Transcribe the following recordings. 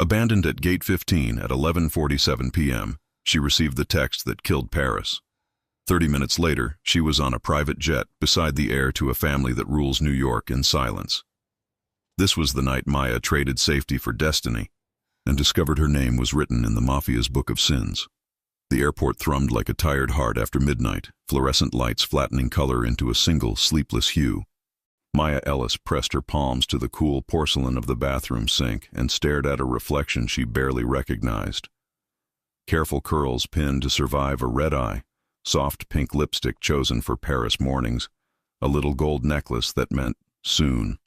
Abandoned at Gate 15 at 11:47 p.m., she received the text that killed Paris. 30 minutes later, she was on a private jet beside the heir to a family that rules New York in silence. This was the night Maya traded safety for destiny and discovered her name was written in the Mafia's book of sins. The airport thrummed like a tired heart after midnight, fluorescent lights flattening color into a single, sleepless hue. Maya Ellis pressed her palms to the cool porcelain of the bathroom sink and stared at a reflection she barely recognized. Careful curls pinned to survive a red eye, soft pink lipstick chosen for Paris mornings, a little gold necklace that meant soon.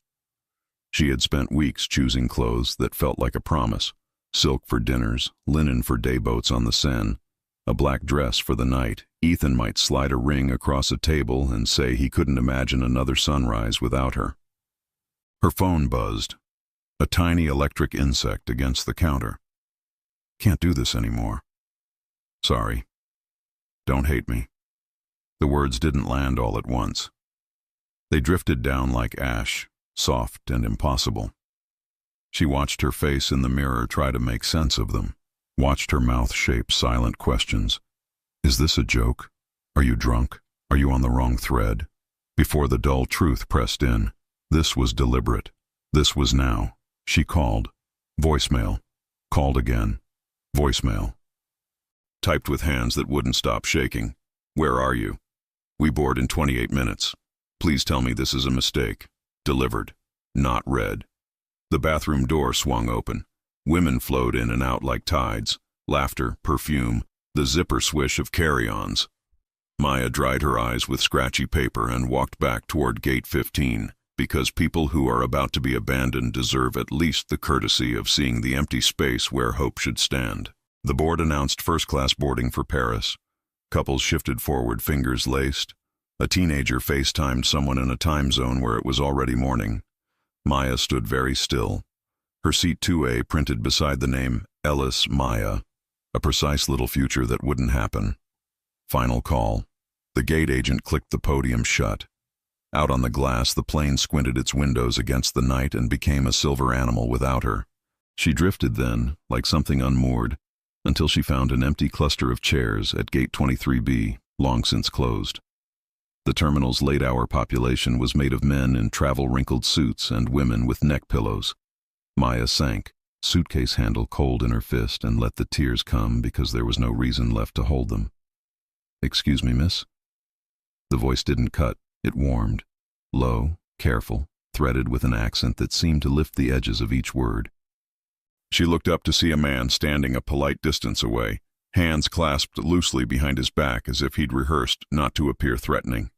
She had spent weeks choosing clothes that felt like a promise, silk for dinners, linen for day boats on the Seine, a black dress for the night. Ethan might slide a ring across a table and say he couldn't imagine another sunrise without her. Her phone buzzed, a tiny electric insect against the counter. Can't do this anymore. Sorry. Don't hate me. The words didn't land all at once. They drifted down like ash, soft and impossible. She watched her face in the mirror try to make sense of them, watched her mouth shape silent questions. Is this a joke? Are you drunk? Are you on the wrong thread? Before the dull truth pressed in, this was deliberate. This was now. She called. Voicemail. Called again. Voicemail. Typed with hands that wouldn't stop shaking. Where are you? We board in 28 minutes. Please tell me this is a mistake. Delivered. Not read. The bathroom door swung open. Women flowed in and out like tides. Laughter, perfume, the zipper swish of carry-ons. Maya dried her eyes with scratchy paper and walked back toward Gate 15, because people who are about to be abandoned deserve at least the courtesy of seeing the empty space where hope should stand. The board announced first-class boarding for Paris. Couples shifted forward, fingers laced. A teenager FaceTimed someone in a time zone where it was already morning. Maya stood very still. Her seat 2A printed beside the name Ellis Maya, a precise little future that wouldn't happen. Final call. The gate agent clicked the podium shut. Out on the glass, the plane squinted its windows against the night and became a silver animal without her. She drifted then, like something unmoored, until she found an empty cluster of chairs at Gate 23B, long since closed. The terminal's late-hour population was made of men in travel-wrinkled suits and women with neck pillows. Maya sank, suitcase handle cold in her fist, and let the tears come because there was no reason left to hold them. Excuse me, miss? The voice didn't cut, it warmed. Low, careful, threaded with an accent that seemed to lift the edges of each word. She looked up to see a man standing a polite distance away, hands clasped loosely behind his back as if he'd rehearsed not to appear threatening.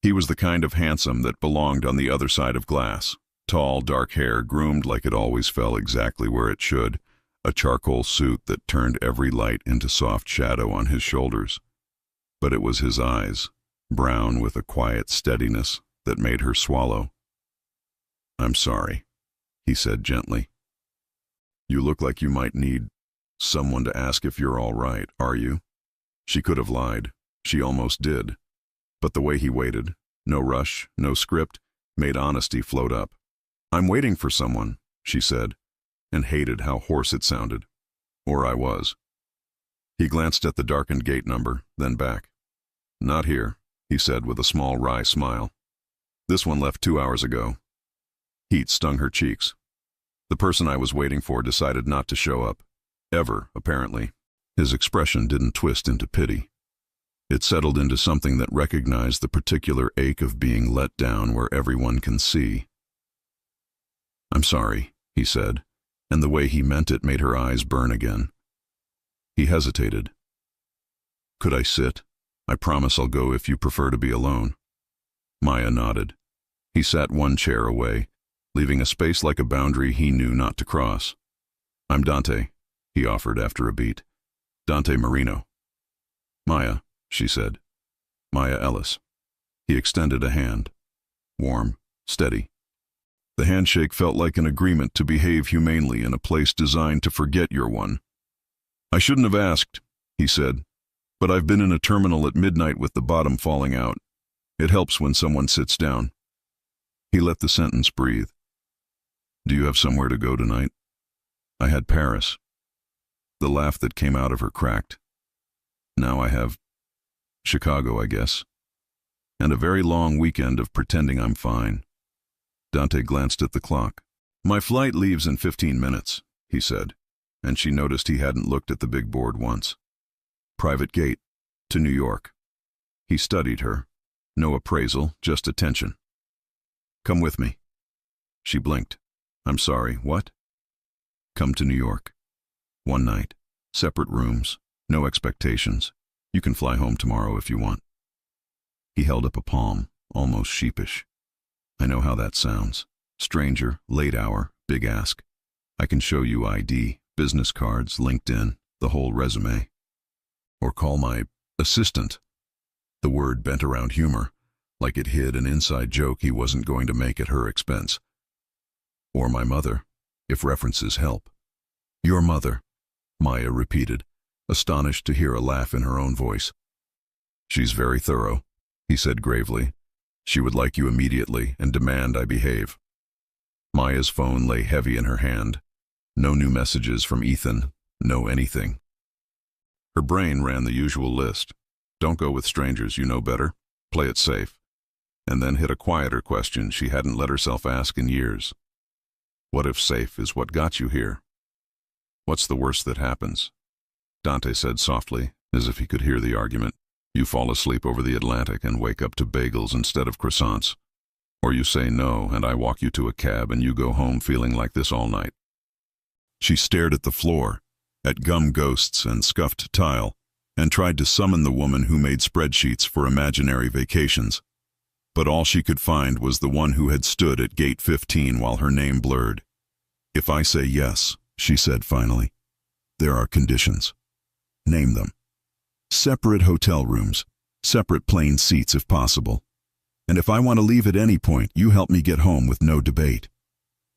He was the kind of handsome that belonged on the other side of glass. Tall, dark hair, groomed like it always fell exactly where it should, a charcoal suit that turned every light into soft shadow on his shoulders. But it was his eyes, brown with a quiet steadiness that made her swallow. I'm sorry, he said gently. You look like you might need someone to ask if you're all right, are you? She could have lied. She almost did. But the way he waited, no rush, no script, made honesty float up. I'm waiting for someone, she said, and hated how hoarse it sounded. Or I was. He glanced at the darkened gate number, then back. Not here, he said with a small wry smile. This one left 2 hours ago. Heat stung her cheeks. The person I was waiting for decided not to show up. Ever, apparently. His expression didn't twist into pity. It settled into something that recognized the particular ache of being let down where everyone can see. I'm sorry, he said, and the way he meant it made her eyes burn again. He hesitated. Could I sit? I promise I'll go if you prefer to be alone. Maya nodded. He sat one chair away, leaving a space like a boundary he knew not to cross. I'm Dante, he offered after a beat. Dante Marino. Maya, she said. Maya Ellis. He extended a hand. Warm, steady. The handshake felt like an agreement to behave humanely in a place designed to forget you're one. I shouldn't have asked, he said, but I've been in a terminal at midnight with the bottom falling out. It helps when someone sits down. He let the sentence breathe. Do you have somewhere to go tonight? I had Paris. The laugh that came out of her cracked. Now I have Chicago, I guess. And a very long weekend of pretending I'm fine. Dante glanced at the clock. My flight leaves in 15 minutes, he said, and she noticed he hadn't looked at the big board once. Private gate, to New York. He studied her. No appraisal, just attention. Come with me. She blinked. I'm sorry, what? Come to New York. One night. Separate rooms. No expectations. You can fly home tomorrow if you want. He held up a palm, almost sheepish. I know how that sounds. Stranger, late hour, big ask. I can show you ID, business cards, LinkedIn, the whole resume. Or call my assistant. The word bent around humor, like it hid an inside joke he wasn't going to make at her expense. Or my mother, if references help. Your mother, Maya repeated, astonished to hear a laugh in her own voice. She's very thorough, he said gravely. She would like you immediately and demand I behave. Maya's phone lay heavy in her hand. No new messages from Ethan, no anything. Her brain ran the usual list. Don't go with strangers, you know better. Play it safe. And then hit a quieter question she hadn't let herself ask in years. What if safe is what got you here? What's the worst that happens? Dante said softly, as if he could hear the argument. You fall asleep over the Atlantic and wake up to bagels instead of croissants. Or you say no and I walk you to a cab and you go home feeling like this all night. She stared at the floor, at gum ghosts and scuffed tile, and tried to summon the woman who made spreadsheets for imaginary vacations. But all she could find was the one who had stood at gate 15 while her name blurred. If I say yes, she said finally, there are conditions. Name them. Separate hotel rooms, separate plane seats if possible. And if I want to leave at any point, you help me get home with no debate.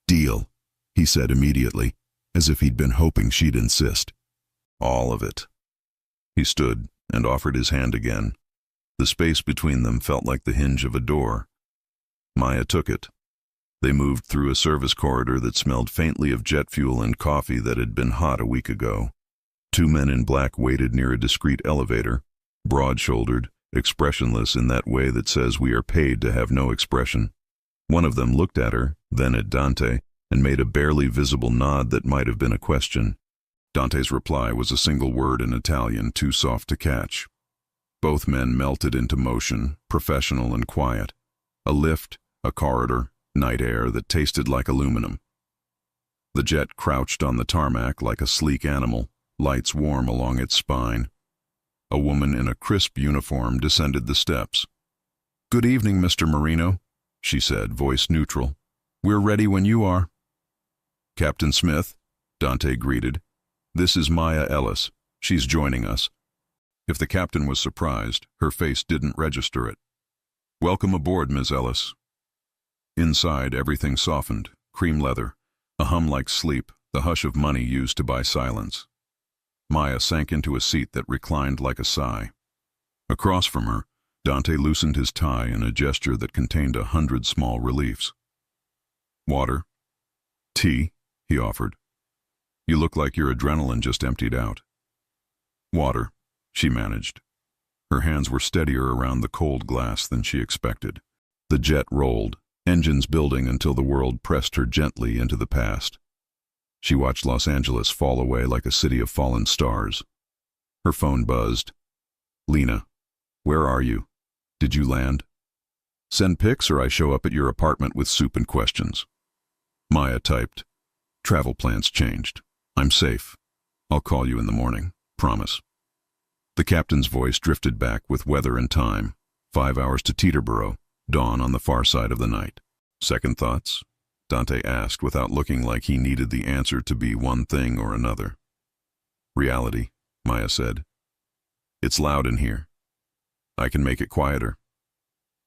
Deal, he said immediately, as if he'd been hoping she'd insist. All of it. He stood and offered his hand again. The space between them felt like the hinge of a door. Maya took it. They moved through a service corridor that smelled faintly of jet fuel and coffee that had been hot a week ago. Two men in black waited near a discreet elevator, broad-shouldered, expressionless in that way that says we are paid to have no expression. One of them looked at her, then at Dante, and made a barely visible nod that might have been a question. Dante's reply was a single word in Italian, too soft to catch. Both men melted into motion, professional and quiet. A lift, a corridor, night air that tasted like aluminum. The jet crouched on the tarmac like a sleek animal, lights warm along its spine. A woman in a crisp uniform descended the steps. "Good evening, Mr. Marino," she said, voice neutral. "We're ready when you are." "Captain Smith," Dante greeted. "This is Maya Ellis. She's joining us." If the captain was surprised, her face didn't register it. "Welcome aboard, Ms. Ellis." Inside, everything softened, cream leather, a hum like sleep, the hush of money used to buy silence. Maya sank into a seat that reclined like a sigh. Across from her, Dante loosened his tie in a gesture that contained 100 small reliefs. "Water? Tea?" he offered. "You look like your adrenaline just emptied out." "Water," she managed. Her hands were steadier around the cold glass than she expected. The jet rolled, engines building until the world pressed her gently into the past. She watched Los Angeles fall away like a city of fallen stars. Her phone buzzed. "Lena, where are you? Did you land? Send pics or I show up at your apartment with soup and questions." Maya typed. "Travel plans changed. I'm safe. I'll call you in the morning. Promise." The captain's voice drifted back with weather and time. 5 hours to Teterboro, dawn on the far side of the night. "Second thoughts?" Dante asked without looking like he needed the answer to be one thing or another. "Reality," Maya said. "It's loud in here. I can make it quieter."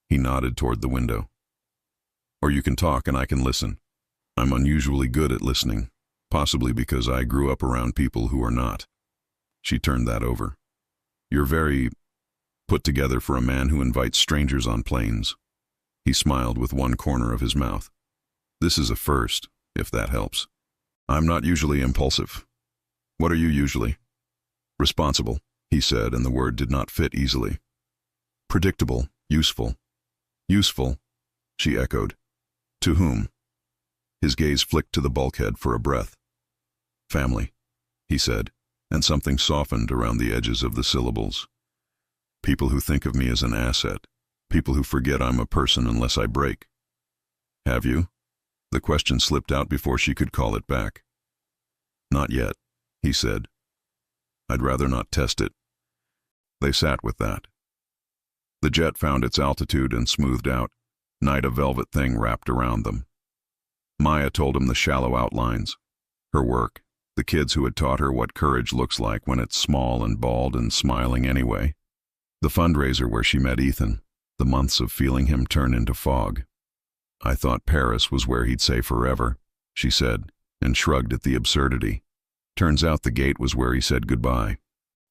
He nodded toward the window. "Or you can talk and I can listen. I'm unusually good at listening, possibly because I grew up around people who are not." She turned that over. "You're very put together for a man who invites strangers on planes." He smiled with one corner of his mouth. "This is a first, if that helps." I'm not usually impulsive. What are you usually? Responsible, he said, and the word did not fit easily. Predictable, useful. Useful, she echoed. To whom? His gaze flicked to the bulkhead for a breath. Family, he said, and something softened around the edges of the syllables. People who think of me as an asset. People who forget I'm a person unless I break. Have you? The question slipped out before she could call it back. Not yet, he said. I'd rather not test it. They sat with that. The jet found its altitude and smoothed out, night a velvet thing wrapped around them. Maya told him the shallow outlines, her work, the kids who had taught her what courage looks like when it's small and bald and smiling anyway. The fundraiser where she met Ethan, the months of feeling him turn into fog. I thought Paris was where he'd say forever, she said, and shrugged at the absurdity. Turns out the gate was where he said goodbye.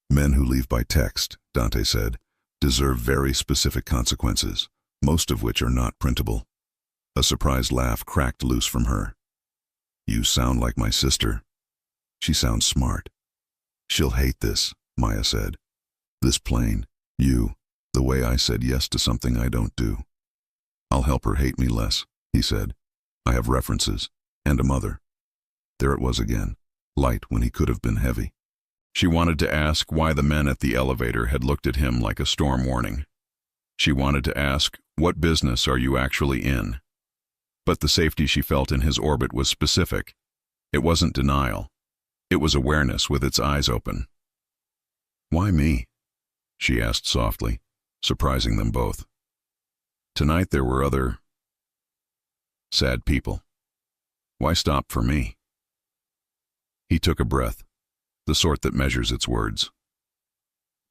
Men who leave by text, Dante said, deserve very specific consequences, most of which are not printable. A surprised laugh cracked loose from her. You sound like my sister. She sounds smart. She'll hate this, Maya said. This plane, you, the way I said yes to something I don't do. I'll help her hate me less, he said. I have references, and a mother. There it was again, light when he could have been heavy. She wanted to ask why the men at the elevator had looked at him like a storm warning. She wanted to ask, what business are you actually in? But the safety she felt in his orbit was specific. It wasn't denial. It was awareness with its eyes open. Why me? She asked softly, surprising them both. Tonight there were other sad people. Why stop for me? He took a breath, the sort that measures its words.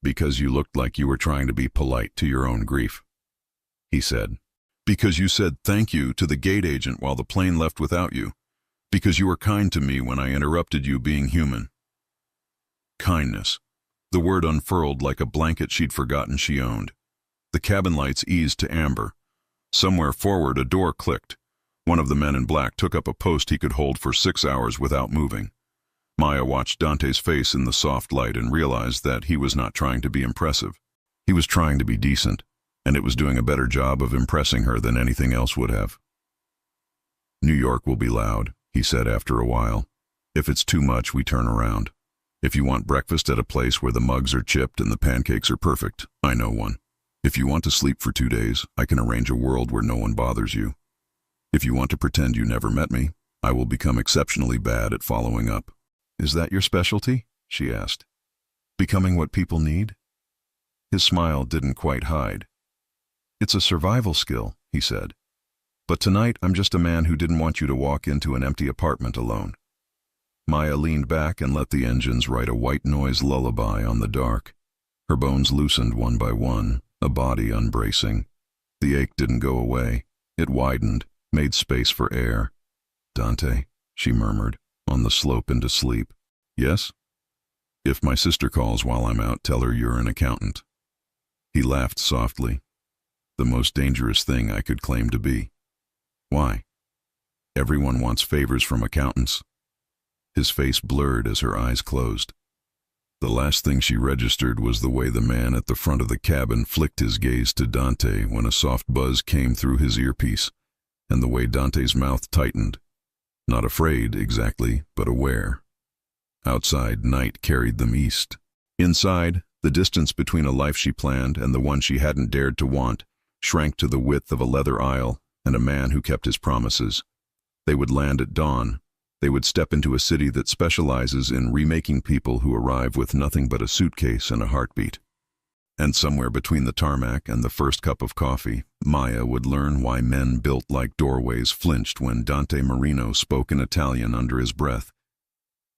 Because you looked like you were trying to be polite to your own grief, he said. Because you said thank you to the gate agent while the plane left without you. Because you were kind to me when I interrupted you being human. Kindness. The word unfurled like a blanket she'd forgotten she owned. The cabin lights eased to amber. Somewhere forward a door clicked. One of the men in black took up a post he could hold for 6 hours without moving. Maya watched Dante's face in the soft light and realized that he was not trying to be impressive. He was trying to be decent, and it was doing a better job of impressing her than anything else would have. New York will be loud, he said after a while. If it's too much, we turn around. If you want breakfast at a place where the mugs are chipped and the pancakes are perfect, I know one. If you want to sleep for 2 days, I can arrange a world where no one bothers you. If you want to pretend you never met me, I will become exceptionally bad at following up. Is that your specialty? She asked. Becoming what people need? His smile didn't quite hide. It's a survival skill, he said. But tonight I'm just a man who didn't want you to walk into an empty apartment alone. Maya leaned back and let the engines write a white noise lullaby on the dark. Her bones loosened one by one, a body unbracing. The ache didn't go away. It widened, made space for air. Dante, she murmured, on the slope into sleep. Yes? If my sister calls while I'm out, tell her you're an accountant. He laughed softly. The most dangerous thing I could claim to be. Why? Everyone wants favors from accountants. His face blurred as her eyes closed. The last thing she registered was the way the man at the front of the cabin flicked his gaze to Dante when a soft buzz came through his earpiece, and the way Dante's mouth tightened. Not afraid, exactly, but aware. Outside, night carried them east. Inside, the distance between a life she planned and the one she hadn't dared to want shrank to the width of a leather aisle and a man who kept his promises. They would land at dawn. They would step into a city that specializes in remaking people who arrive with nothing but a suitcase and a heartbeat. And somewhere between the tarmac and the first cup of coffee, Maya would learn why men built like doorways flinched when Dante Marino spoke in Italian under his breath,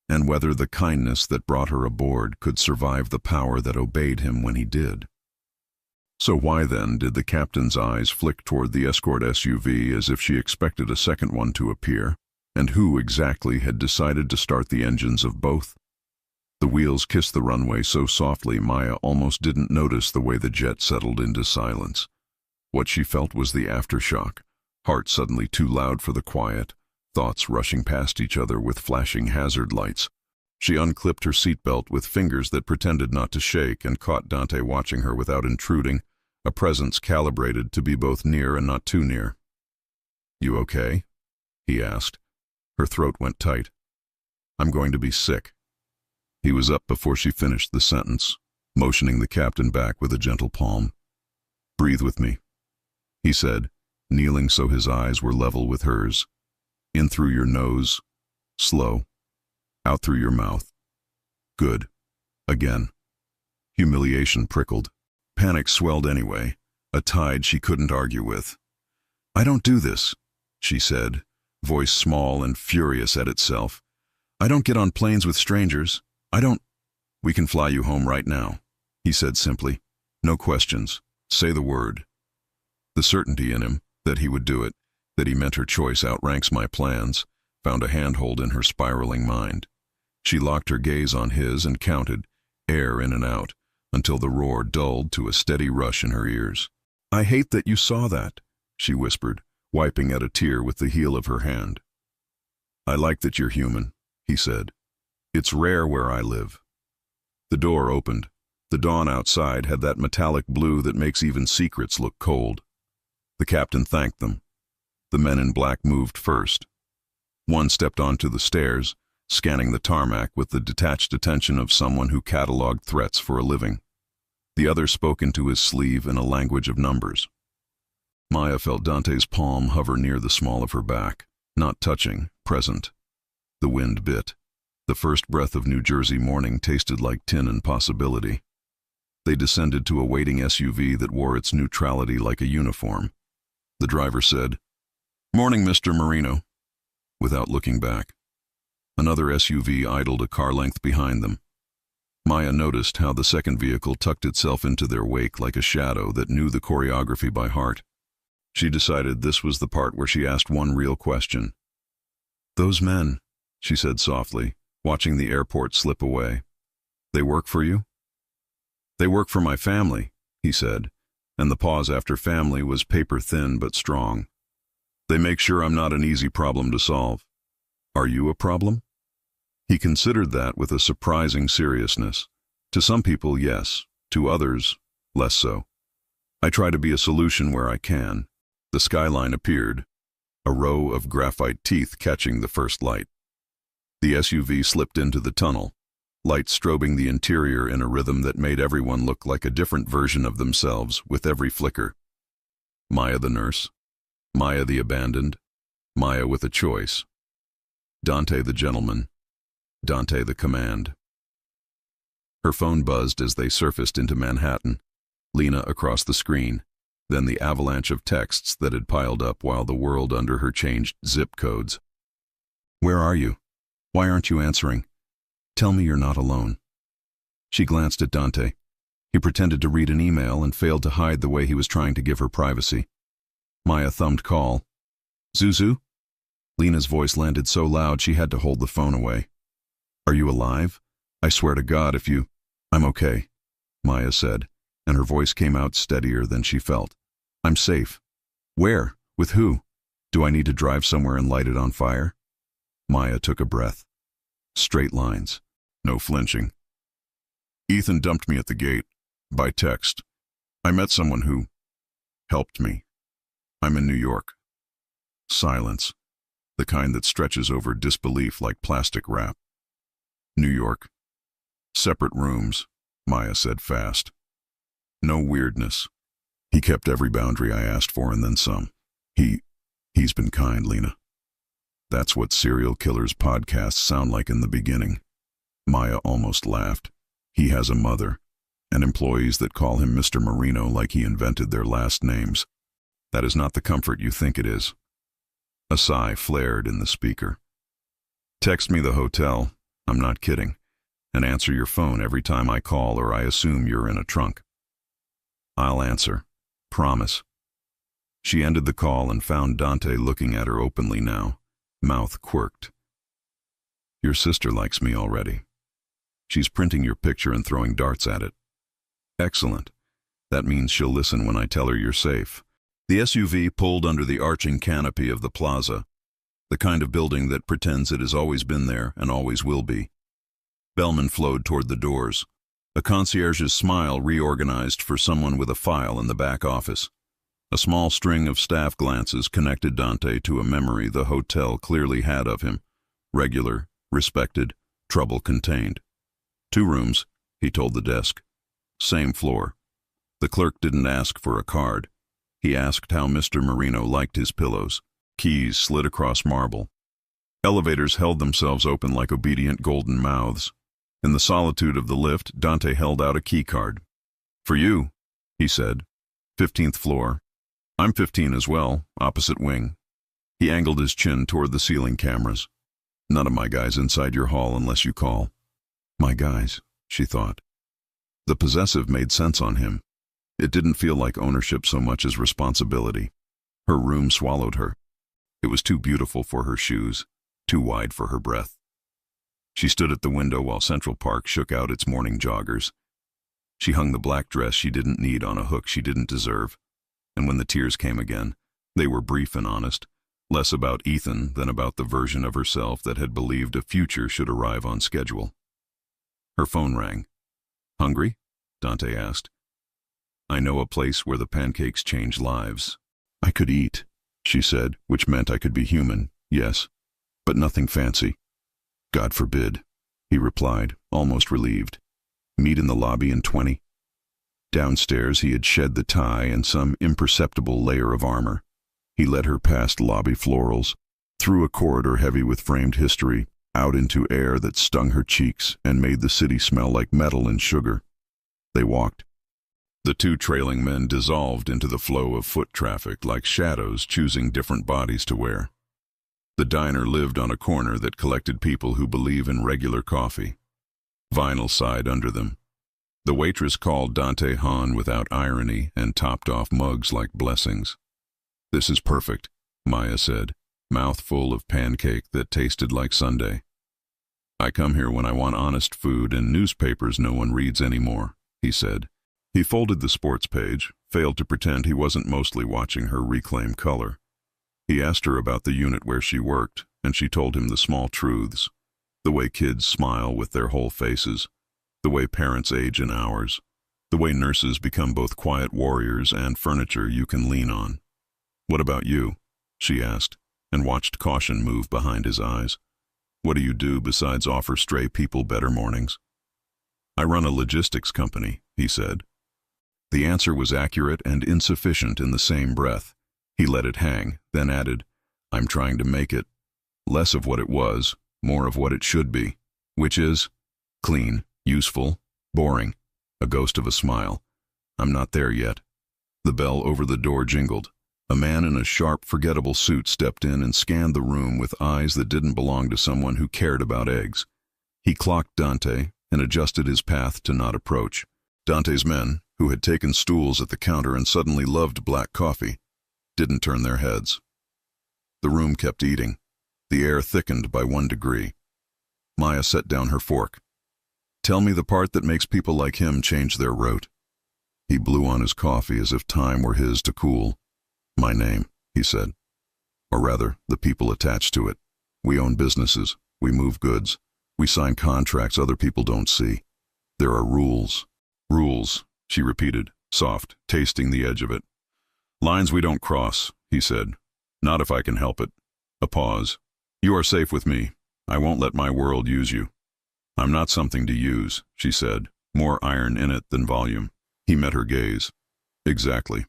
and whether the kindness that brought her aboard could survive the power that obeyed him when he did. So why then did the captain's eyes flick toward the escort SUV as if she expected a second one to appear? And who exactly had decided to start the engines of both? The wheels kissed the runway so softly Maya almost didn't notice the way the jet settled into silence. What she felt was the aftershock, heart suddenly too loud for the quiet, thoughts rushing past each other with flashing hazard lights. She unclipped her seatbelt with fingers that pretended not to shake and caught Dante watching her without intruding, a presence calibrated to be both near and not too near. "You okay?" he asked. Her throat went tight. "I'm going to be sick." He was up before she finished the sentence, motioning the captain back with a gentle palm. "Breathe with me," he said, kneeling so his eyes were level with hers. "In through your nose, slow. Out through your mouth. Good. Again." Humiliation prickled. Panic swelled anyway, a tide she couldn't argue with. "I don't do this," she said, voice small and furious at itself. "I don't get on planes with strangers. I don't—" "We can fly you home right now," he said simply. "No questions. Say the word." The certainty in him, that he would do it, that he meant her choice outranks my plans, found a handhold in her spiraling mind. She locked her gaze on his and counted, air in and out, until the roar dulled to a steady rush in her ears. "I hate that you saw that," she whispered, wiping at a tear with the heel of her hand. "I like that you're human," he said. "It's rare where I live." The door opened. The dawn outside had that metallic blue that makes even secrets look cold. The captain thanked them. The men in black moved first. One stepped onto the stairs, scanning the tarmac with the detached attention of someone who cataloged threats for a living. The other spoke into his sleeve in a language of numbers. Maya felt Dante's palm hover near the small of her back, not touching, present. The wind bit. The first breath of New Jersey morning tasted like tin and possibility. They descended to a waiting SUV that wore its neutrality like a uniform. The driver said, "Morning, Mr. Marino," without looking back. Another SUV idled a car length behind them. Maya noticed how the second vehicle tucked itself into their wake like a shadow that knew the choreography by heart. She decided this was the part where she asked one real question. "Those men," she said softly, watching the airport slip away. "They work for you?" "They work for my family," he said, and the pause after family was paper-thin but strong. "They make sure I'm not an easy problem to solve." "Are you a problem?" He considered that with a surprising seriousness. To some people, yes. To others, less so. "I try to be a solution where I can." The skyline appeared, a row of graphite teeth catching the first light. The SUV slipped into the tunnel, light strobing the interior in a rhythm that made everyone look like a different version of themselves with every flicker. Maya the nurse, Maya the abandoned, Maya with a choice. Dante the gentleman, Dante the command. Her phone buzzed as they surfaced into Manhattan, Lena across the screen, then the avalanche of texts that had piled up while the world under her changed zip codes. "Where are you? Why aren't you answering? Tell me you're not alone." She glanced at Dante. He pretended to read an email and failed to hide the way he was trying to give her privacy. Maya thumbed call. "Zuzu?" Lena's voice landed so loud she had to hold the phone away. "Are you alive? I swear to God if you—" "I'm okay," Maya said, and her voice came out steadier than she felt. "I'm safe." "Where? With who? Do I need to drive somewhere and light it on fire?" Maya took a breath. Straight lines. No flinching. "Ethan dumped me at the gate. By text. I met someone who helped me. I'm in New York." Silence. The kind that stretches over disbelief like plastic wrap. "New York. Separate rooms," Maya said fast. "No weirdness. He kept every boundary I asked for and then some. He's been kind, Lena." That's what serial killers' podcasts sound like in the beginning. Maya almost laughed. He has a mother, and employees that call him Mr. Marino like he invented their last names. That is not the comfort you think it is. A sigh flared in the speaker. "Text me the hotel, I'm not kidding, and answer your phone every time I call or I assume you're in a trunk." "I'll answer. Promise." She ended the call and found Dante looking at her openly now, mouth quirked. "Your sister likes me already. She's printing your picture and throwing darts at it." "Excellent. That means she'll listen when I tell her you're safe." The SUV pulled under the arching canopy of the plaza. The kind of building that pretends it has always been there and always will be. Bellman flowed toward the doors. A concierge's smile reorganized for someone with a file in the back office. A small string of staff glances connected Dante to a memory the hotel clearly had of him. Regular, respected, trouble contained. 2 rooms, he told the desk. Same floor. The clerk didn't ask for a card. He asked how Mr. Marino liked his pillows. Keys slid across marble. Elevators held themselves open like obedient golden mouths. In the solitude of the lift, Dante held out a key card. "For you," he said. 15th floor. "I'm 15 as well, opposite wing." He angled his chin toward the ceiling cameras. "None of my guys inside your hall unless you call." My guys, she thought. The possessive made sense on him. It didn't feel like ownership so much as responsibility. Her room swallowed her. It was too beautiful for her shoes, too wide for her breath. She stood at the window while Central Park shook out its morning joggers. She hung the black dress she didn't need on a hook she didn't deserve. And when the tears came again, they were brief and honest, less about Ethan than about the version of herself that had believed a future should arrive on schedule. Her phone rang. "Hungry?" Dante asked. "I know a place where the pancakes change lives." "I could eat," she said, which meant I could be human, yes, but nothing fancy. "God forbid," he replied, almost relieved. "Meet in the lobby in 20. Downstairs he had shed the tie and some imperceptible layer of armor. He led her past lobby florals, through a corridor heavy with framed history, out into air that stung her cheeks and made the city smell like metal and sugar. They walked. The 2 trailing men dissolved into the flow of foot traffic like shadows choosing different bodies to wear. The diner lived on a corner that collected people who believe in regular coffee. Vinyl sighed under them. The waitress called Dante Han without irony and topped off mugs like blessings. "This is perfect," Maya said, mouthful of pancake that tasted like Sunday. "I come here when I want honest food and newspapers no one reads anymore," he said. He folded the sports page, failed to pretend he wasn't mostly watching her reclaim color. He asked her about the unit where she worked, and she told him the small truths. The way kids smile with their whole faces. The way parents age in hours. The way nurses become both quiet warriors and furniture you can lean on. "What about you?" she asked, and watched caution move behind his eyes. "What do you do besides offer stray people better mornings?" "I run a logistics company," he said. The answer was accurate and insufficient in the same breath. He let it hang, then added, "I'm trying to make it less of what it was, more of what it should be, which is clean, useful, boring." A ghost of a smile. "I'm not there yet." The bell over the door jingled. A man in a sharp, forgettable suit stepped in and scanned the room with eyes that didn't belong to someone who cared about eggs. He clocked Dante and adjusted his path to not approach. Dante's men, who had taken stools at the counter and suddenly loved black coffee, didn't turn their heads. The room kept eating. The air thickened by 1 degree. Maya set down her fork. "Tell me the part that makes people like him change their route." He blew on his coffee as if time were his to cool. "My name," he said. "Or rather, the people attached to it. We own businesses. We move goods. We sign contracts other people don't see. There are rules." "Rules," she repeated, soft, tasting the edge of it. "Lines we don't cross," he said. "Not if I can help it." A pause. "You are safe with me. I won't let my world use you." "I'm not something to use," she said, more iron in it than volume. He met her gaze. "Exactly."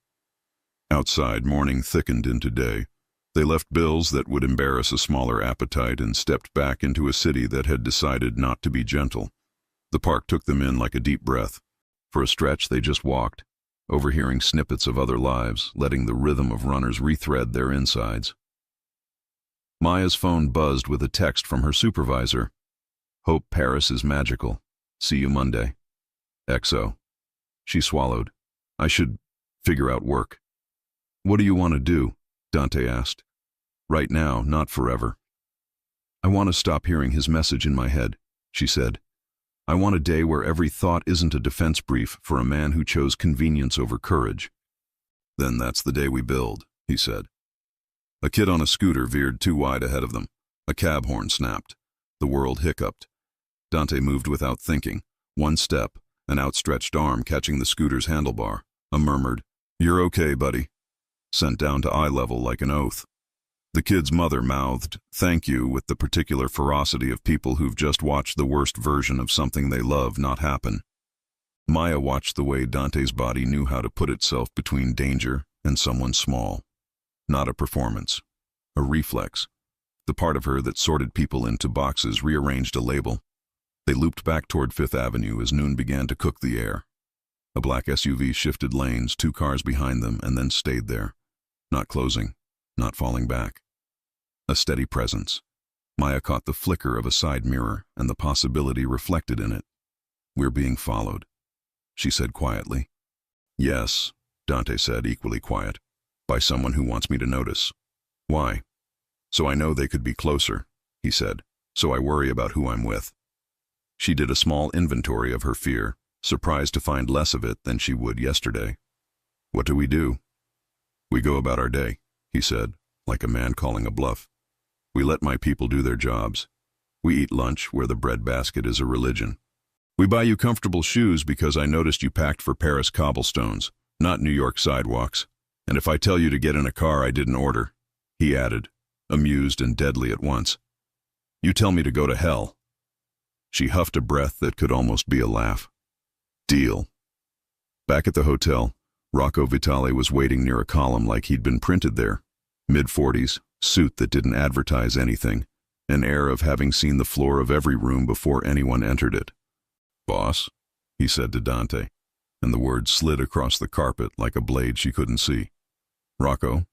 Outside, morning thickened into day. They left bills that would embarrass a smaller appetite and stepped back into a city that had decided not to be gentle. The park took them in like a deep breath. For a stretch, they just walked, overhearing snippets of other lives, letting the rhythm of runners rethread their insides. Maya's phone buzzed with a text from her supervisor. "Hope Paris is magical. See you Monday. XO." She swallowed. "I should figure out work." "What do you want to do?" Dante asked. "Right now, not forever." "I want to stop hearing his message in my head," she said. "I want a day where every thought isn't a defense brief for a man who chose convenience over courage." "Then that's the day we build," he said. A kid on a scooter veered too wide ahead of them. A cab horn snapped. The world hiccuped. Dante moved without thinking. One step, an outstretched arm catching the scooter's handlebar. A murmured, "You're okay, buddy," sent down to eye level like an oath. The kid's mother mouthed, "Thank you," with the particular ferocity of people who've just watched the worst version of something they love not happen. Maya watched the way Dante's body knew how to put itself between danger and someone small. Not a performance. A reflex. The part of her that sorted people into boxes rearranged a label. They looped back toward Fifth Avenue as noon began to cook the air. A black SUV shifted lanes, 2 cars behind them, and then stayed there. Not closing, not falling back. A steady presence. Maya caught the flicker of a side mirror and the possibility reflected in it. "We're being followed," she said quietly. "Yes," Dante said, equally quiet. "By someone who wants me to notice." "Why?" "So I know they could be closer," he said. "So I worry about who I'm with." She did a small inventory of her fear, surprised to find less of it than she would yesterday. "What do? "We go about our day," he said, like a man calling a bluff. "We let my people do their jobs. We eat lunch where the breadbasket is a religion. We buy you comfortable shoes because I noticed you packed for Paris cobblestones, not New York sidewalks. And if I tell you to get in a car I didn't order," he added, amused and deadly at once, "you tell me to go to hell." She huffed a breath that could almost be a laugh. "Deal." Back at the hotel, Rocco Vitale was waiting near a column like he'd been printed there. Mid-40s, suit that didn't advertise anything, an air of having seen the floor of every room before anyone entered it. "Boss," he said to Dante, and the words slid across the carpet like a blade she couldn't see. "Rocco,"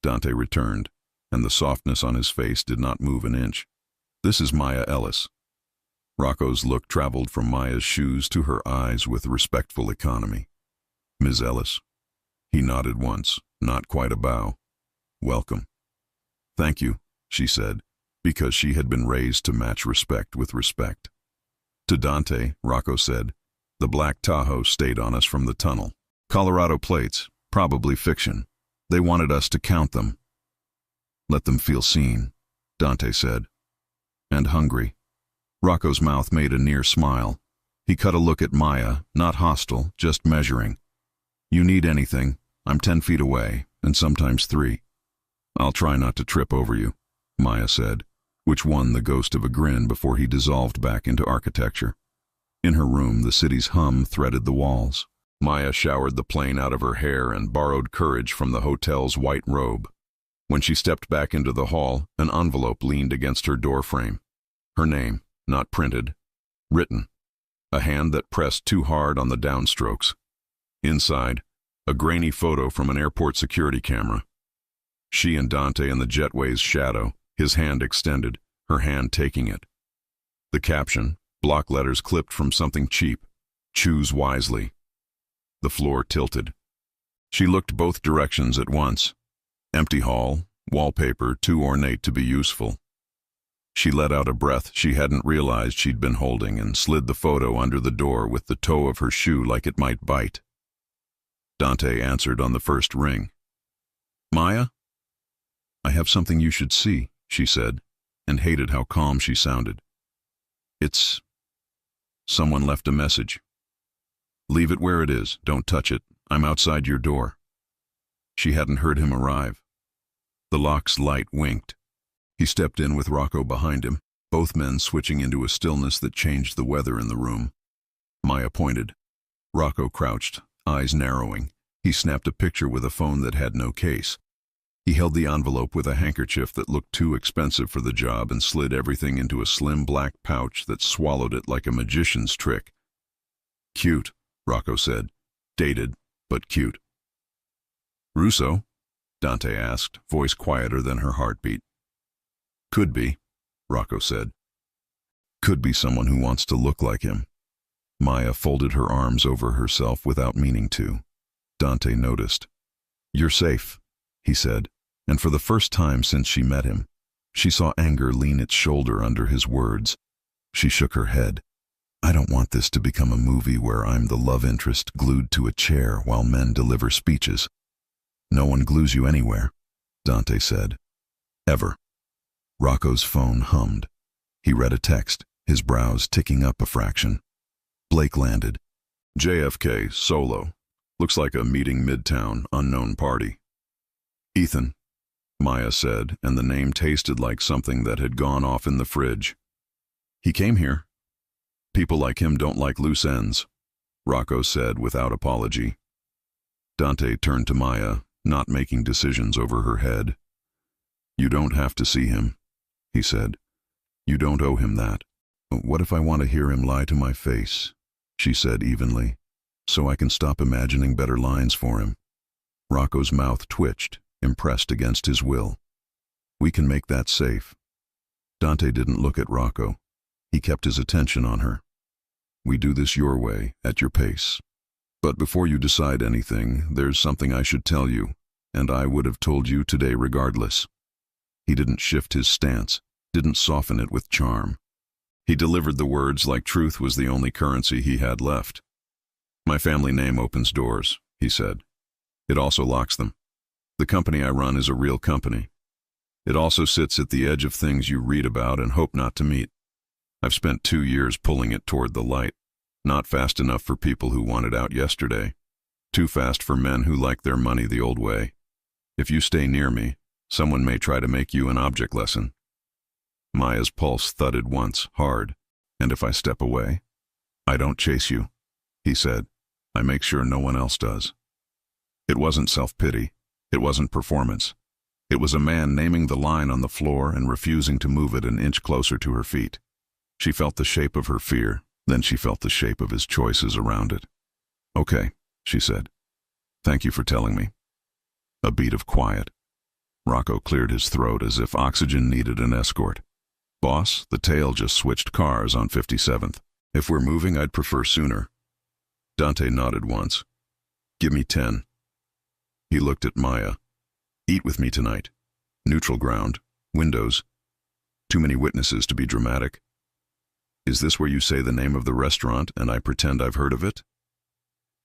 Dante returned, and the softness on his face did not move an inch. "This is Maya Ellis." Rocco's look traveled from Maya's shoes to her eyes with respectful economy. "Ms. Ellis." He nodded once, not quite a bow. "Welcome." "Thank you," she said, because she had been raised to match respect with respect. To Dante, Rocco said, "The black Tahoe stayed on us from the tunnel. Colorado plates, probably fiction. They wanted us to count them." "Let them feel seen," Dante said. "And hungry." Rocco's mouth made a near smile. He cut a look at Maya, not hostile, just measuring. "You need anything, I'm 10 feet away, and sometimes 3. "I'll try not to trip over you," Maya said, which won the ghost of a grin before he dissolved back into architecture. In her room, the city's hum threaded the walls. Maya showered the plane out of her hair and borrowed courage from the hotel's white robe. When she stepped back into the hall, an envelope leaned against her doorframe. Her name, not printed, written. A hand that pressed too hard on the downstrokes. Inside, a grainy photo from an airport security camera. She and Dante in the jetway's shadow, his hand extended, her hand taking it. The caption, block letters clipped from something cheap. "Choose wisely." The floor tilted. She looked both directions at once. Empty hall, wallpaper too ornate to be useful. She let out a breath she hadn't realized she'd been holding and slid the photo under the door with the toe of her shoe like it might bite. Dante answered on the first ring. "Maya?" "I have something you should see," she said, and hated how calm she sounded. "It's... someone left a message." "Leave it where it is. Don't touch it. I'm outside your door." She hadn't heard him arrive. The lock's light winked. He stepped in with Rocco behind him, both men switching into a stillness that changed the weather in the room. Maya pointed. Rocco crouched, eyes narrowing. He snapped a picture with a phone that had no case. He held the envelope with a handkerchief that looked too expensive for the job and slid everything into a slim black pouch that swallowed it like a magician's trick. "Cute," Rocco said. "Dated, but cute." "Russo?" Dante asked, voice quieter than her heartbeat. "Could be," Rocco said. "Could be someone who wants to look like him." Maya folded her arms over herself without meaning to. Dante noticed. "You're safe," he said, and for the first time since she met him, she saw anger lean its shoulder under his words. She shook her head. "I don't want this to become a movie where I'm the love interest glued to a chair while men deliver speeches." "No one glues you anywhere," Dante said. Ever. Rocco's phone hummed. He read a text, his brows ticking up a fraction. Blake landed. JFK, solo. Looks like a meeting midtown, unknown party. Ethan, Maya said, and the name tasted like something that had gone off in the fridge. He came here. People like him don't like loose ends, Rocco said without apology. Dante turned to Maya, not making decisions over her head. You don't have to see him, he said. You don't owe him that. What if I want to hear him lie to my face? She said evenly, so I can stop imagining better lines for him. Rocco's mouth twitched, impressed against his will. We can make that safe. Dante didn't look at Rocco. He kept his attention on her. We do this your way, at your pace. But before you decide anything, there's something I should tell you, and I would have told you today regardless. He didn't shift his stance, didn't soften it with charm. He delivered the words like truth was the only currency he had left. My family name opens doors, he said. It also locks them. The company I run is a real company. It also sits at the edge of things you read about and hope not to meet. I've spent 2 years pulling it toward the light. Not fast enough for people who want it out yesterday. Too fast for men who like their money the old way. If you stay near me, someone may try to make you an object lesson. Maya's pulse thudded once, hard. And if I step away? I don't chase you, he said. I make sure no one else does. It wasn't self-pity. It wasn't performance. It was a man naming the line on the floor and refusing to move it an inch closer to her feet. She felt the shape of her fear, then she felt the shape of his choices around it. Okay, she said. Thank you for telling me. A beat of quiet. Rocco cleared his throat as if oxygen needed an escort. Boss, the tail just switched cars on 57th. If we're moving, I'd prefer sooner. Dante nodded once. Give me 10. He looked at Maya. Eat with me tonight. Neutral ground. Windows. Too many witnesses to be dramatic. Is this where you say the name of the restaurant and I pretend I've heard of it?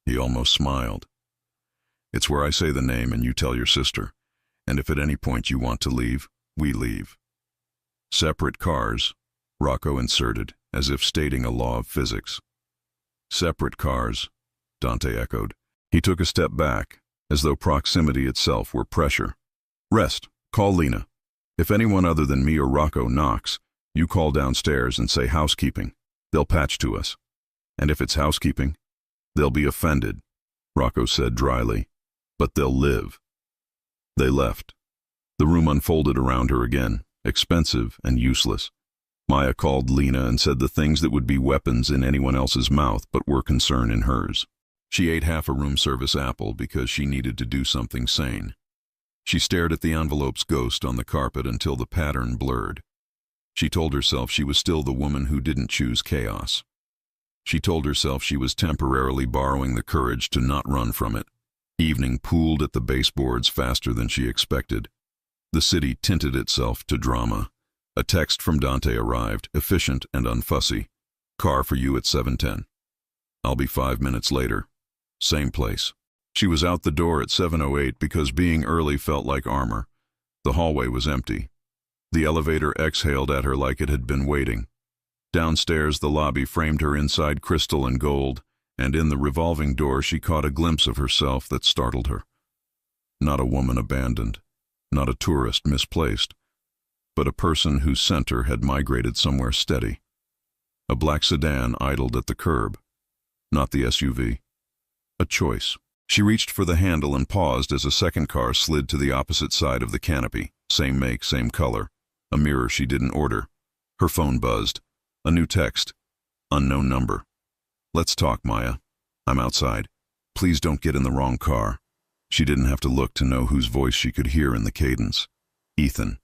He almost smiled. It's where I say the name and you tell your sister. And if at any point you want to leave, we leave. Separate cars, Rocco inserted, as if stating a law of physics. Separate cars, Dante echoed. He took a step back, as though proximity itself were pressure. Rest, call Lena. If anyone other than me or Rocco knocks, you call downstairs and say housekeeping. They'll patch to us. And if it's housekeeping, they'll be offended, Rocco said dryly. But they'll live. They left. The room unfolded around her again, expensive and useless. Maya called Lena and said the things that would be weapons in anyone else's mouth but were concern in hers. She ate half a room service apple because she needed to do something sane. She stared at the envelope's ghost on the carpet until the pattern blurred. She told herself she was still the woman who didn't choose chaos. She told herself she was temporarily borrowing the courage to not run from it. Evening pooled at the baseboards faster than she expected. The city tinted itself to drama. A text from Dante arrived, efficient and unfussy. Car for you at 7:10. I'll be 5 minutes later. Same place. She was out the door at 7:08 because being early felt like armor. The hallway was empty. The elevator exhaled at her like it had been waiting. Downstairs, the lobby framed her inside crystal and gold, and in the revolving door she caught a glimpse of herself that startled her. Not a woman abandoned, not a tourist misplaced, but a person whose center had migrated somewhere steady. A black sedan idled at the curb, not the SUV. A choice. She reached for the handle and paused as a second car slid to the opposite side of the canopy. Same make, same color. A mirror she didn't order. Her phone buzzed. A new text. Unknown number. Let's talk, Maya. I'm outside. Please don't get in the wrong car. She didn't have to look to know whose voice she could hear in the cadence. Ethan.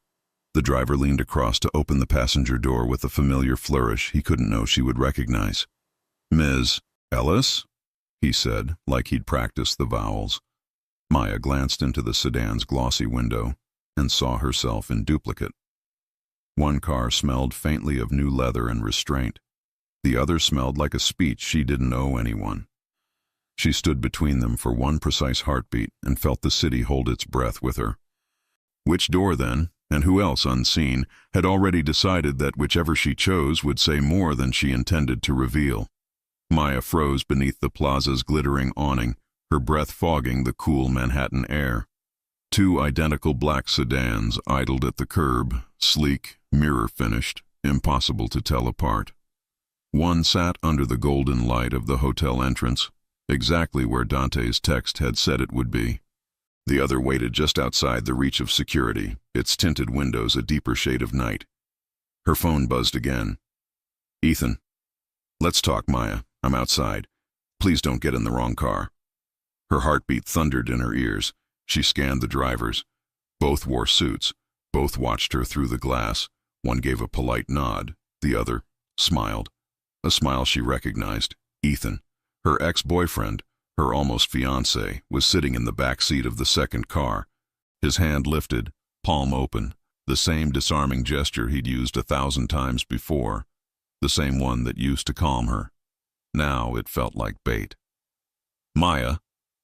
The driver leaned across to open the passenger door with a familiar flourish he couldn't know she would recognize. Ms. Ellis? He said, like he'd practiced the vowels. Maya glanced into the sedan's glossy window and saw herself in duplicate. One car smelled faintly of new leather and restraint. The other smelled like a speech she didn't owe anyone. She stood between them for one precise heartbeat and felt the city hold its breath with her. Which door, then, and who else unseen, had already decided that whichever she chose would say more than she intended to reveal. Maya froze beneath the plaza's glittering awning, her breath fogging the cool Manhattan air. Two identical black sedans idled at the curb, sleek, mirror-finished, impossible to tell apart. One sat under the golden light of the hotel entrance, exactly where Dante's text had said it would be. The other waited just outside the reach of security, its tinted windows a deeper shade of night. Her phone buzzed again. "Ethan." "Let's talk, Maya. I'm outside. Please don't get in the wrong car." Her heartbeat thundered in her ears. She scanned the drivers. Both wore suits. Both watched her through the glass. One gave a polite nod. The other smiled. A smile she recognized. Ethan, her ex-boyfriend, her almost fiancé, was sitting in the back seat of the second car. His hand lifted, palm open, the same disarming gesture he'd used 1,000 times before, the same one that used to calm her. Now it felt like bait. "Maya,"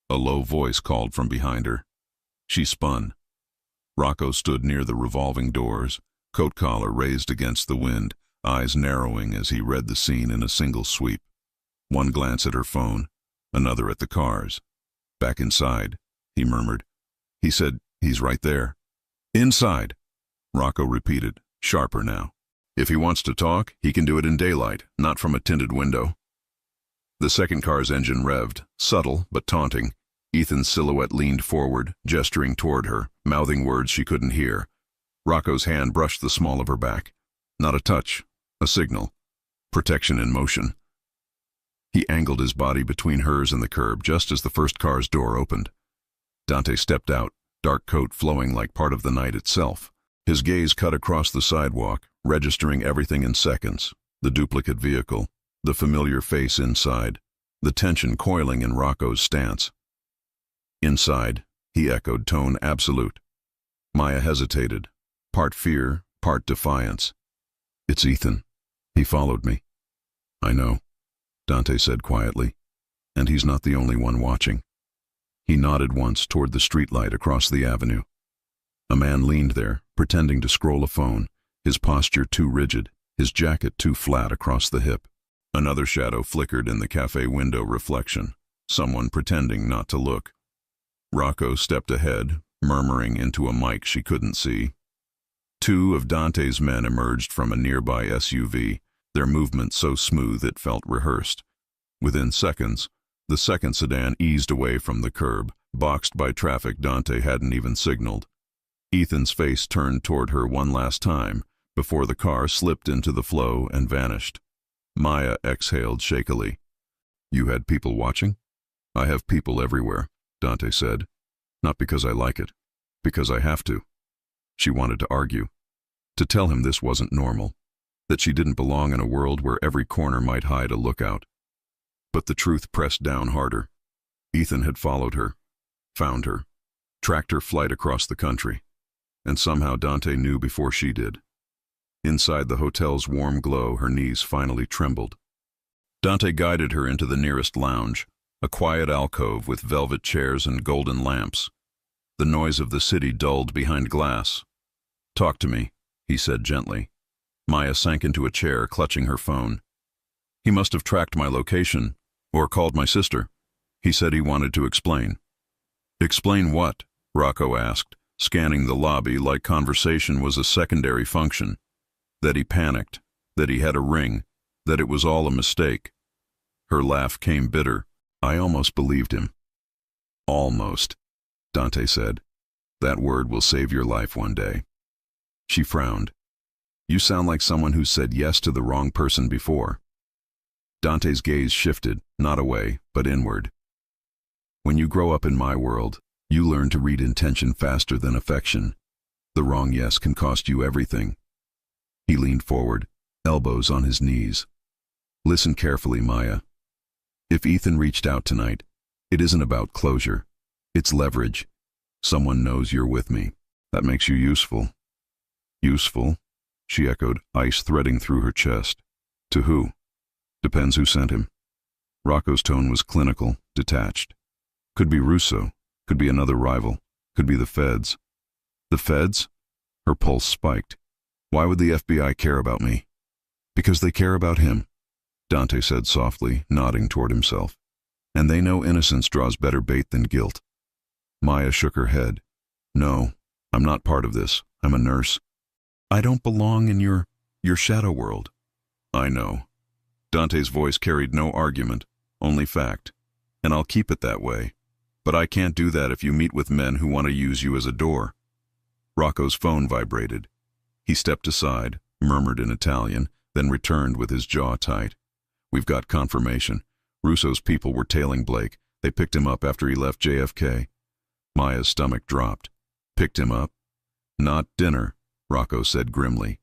a low voice called from behind her. She spun. Rocco stood near the revolving doors, coat collar raised against the wind, eyes narrowing as he read the scene in a single sweep. One glance at her phone, another at the cars. "Back inside," he murmured. He said, "He's right there." "Inside," Rocco repeated, sharper now. "If he wants to talk, he can do it in daylight, not from a tinted window." The second car's engine revved, subtle but taunting. Ethan's silhouette leaned forward, gesturing toward her, mouthing words she couldn't hear. Rocco's hand brushed the small of her back. Not a touch, a signal. Protection in motion. He angled his body between hers and the curb just as the first car's door opened. Dante stepped out, dark coat flowing like part of the night itself. His gaze cut across the sidewalk, registering everything in seconds. The duplicate vehicle, the familiar face inside, the tension coiling in Rocco's stance. "Inside," he echoed, tone absolute. Maya hesitated, part fear, part defiance. "It's Ethan. He followed me." "I know," Dante said quietly, "and he's not the only one watching." He nodded once toward the streetlight across the avenue. A man leaned there, pretending to scroll a phone, his posture too rigid, his jacket too flat across the hip. Another shadow flickered in the cafe window reflection, someone pretending not to look. Rocco stepped ahead, murmuring into a mic she couldn't see. Two of Dante's men emerged from a nearby SUV, their movement so smooth it felt rehearsed. Within seconds, the second sedan eased away from the curb, boxed by traffic Dante hadn't even signaled. Ethan's face turned toward her one last time, before the car slipped into the flow and vanished. Maya exhaled shakily. "You had people watching?" "I have people everywhere," Dante said. "Not because I like it, because I have to." She wanted to argue, to tell him this wasn't normal, that she didn't belong in a world where every corner might hide a lookout. But the truth pressed down harder. Ethan had followed her, found her, tracked her flight across the country, and somehow Dante knew before she did. Inside the hotel's warm glow, her knees finally trembled. Dante guided her into the nearest lounge, a quiet alcove with velvet chairs and golden lamps. The noise of the city dulled behind glass. "Talk to me," he said gently. Maya sank into a chair, clutching her phone. "He must have tracked my location, or called my sister. He said he wanted to explain." "Explain what?" Rocco asked, scanning the lobby like conversation was a secondary function. That he panicked, that he had a ring, that it was all a mistake. Her laugh came bitter. "I almost believed him." "Almost," Dante said. "That word will save your life one day." She frowned. "You sound like someone who said yes to the wrong person before." Dante's gaze shifted, not away, but inward. "When you grow up in my world, you learn to read intention faster than affection. The wrong yes can cost you everything." He leaned forward, elbows on his knees. "Listen carefully, Maya. If Ethan reached out tonight, it isn't about closure. It's leverage. Someone knows you're with me. That makes you useful." "Useful?" she echoed, ice threading through her chest. "To who?" "Depends who sent him." Rocco's tone was clinical, detached. "Could be Russo, could be another rival, could be the feds. The feds? Her pulse spiked. Why would the FBI care about me? Because they care about him, Dante said softly, nodding toward himself. And they know innocence draws better bait than guilt. Maya shook her head. No, I'm not part of this. I'm a nurse. I don't belong in your shadow world. I know. Dante's voice carried no argument, only fact. And I'll keep it that way. But I can't do that if you meet with men who want to use you as a door. Rocco's phone vibrated. He stepped aside, murmured in Italian, then returned with his jaw tight. We've got confirmation. Russo's people were tailing Blake. They picked him up after he left JFK. Maya's stomach dropped. Picked him up? Not dinner, Rocco said grimly.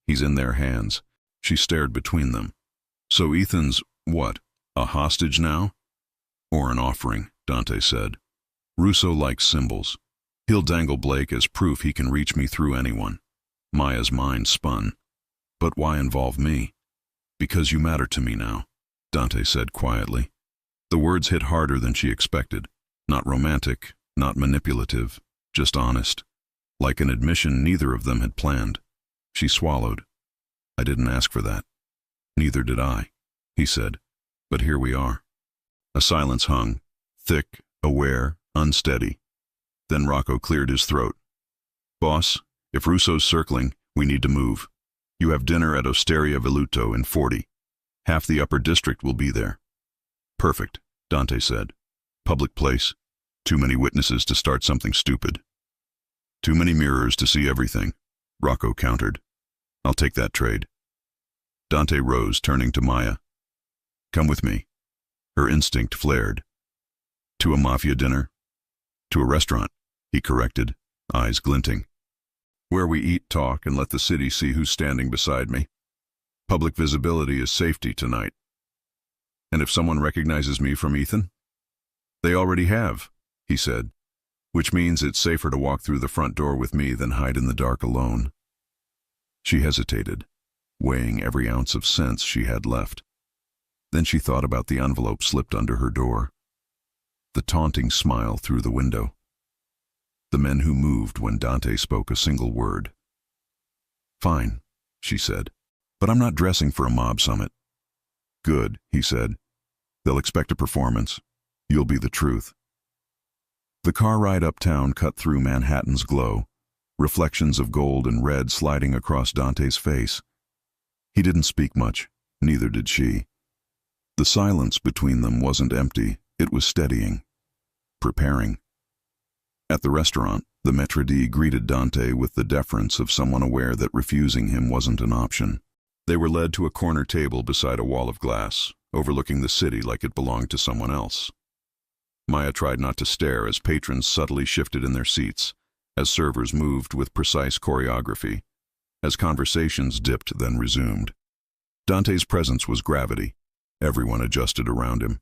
He's in their hands. She stared between them. So Ethan's, what, a hostage now? Or an offering, Dante said. Russo likes symbols. He'll dangle Blake as proof he can reach me through anyone. Maya's mind spun. But why involve me? Because you matter to me now, Dante said quietly. The words hit harder than she expected. Not romantic, not manipulative, just honest. Like an admission neither of them had planned. She swallowed. I didn't ask for that. Neither did I, he said. But here we are. A silence hung, thick, aware, unsteady. Then Rocco cleared his throat. Boss, if Russo's circling, we need to move. You have dinner at Osteria Veluto in 40. Half the upper district will be there. Perfect, Dante said. Public place. Too many witnesses to start something stupid. Too many mirrors to see everything, Rocco countered. I'll take that trade. Dante rose, turning to Maya. Come with me. Her instinct flared. To a Mafia dinner? To a restaurant, he corrected, eyes glinting. Where we eat, talk, and let the city see who's standing beside me. Public visibility is safety tonight. And if someone recognizes me from Ethan? They already have, he said, which means it's safer to walk through the front door with me than hide in the dark alone. She hesitated, weighing every ounce of sense she had left. Then she thought about the envelope slipped under her door. The taunting smile through the window. The men who moved when Dante spoke a single word. Fine, she said, but I'm not dressing for a mob summit. Good, he said. They'll expect a performance. You'll be the truth. The car ride uptown cut through Manhattan's glow, reflections of gold and red sliding across Dante's face. He didn't speak much, neither did she. The silence between them wasn't empty, it was steadying, preparing. At the restaurant, the maître d' greeted Dante with the deference of someone aware that refusing him wasn't an option. They were led to a corner table beside a wall of glass, overlooking the city like it belonged to someone else. Maya tried not to stare as patrons subtly shifted in their seats, as servers moved with precise choreography, as conversations dipped then resumed. Dante's presence was gravity. Everyone adjusted around him.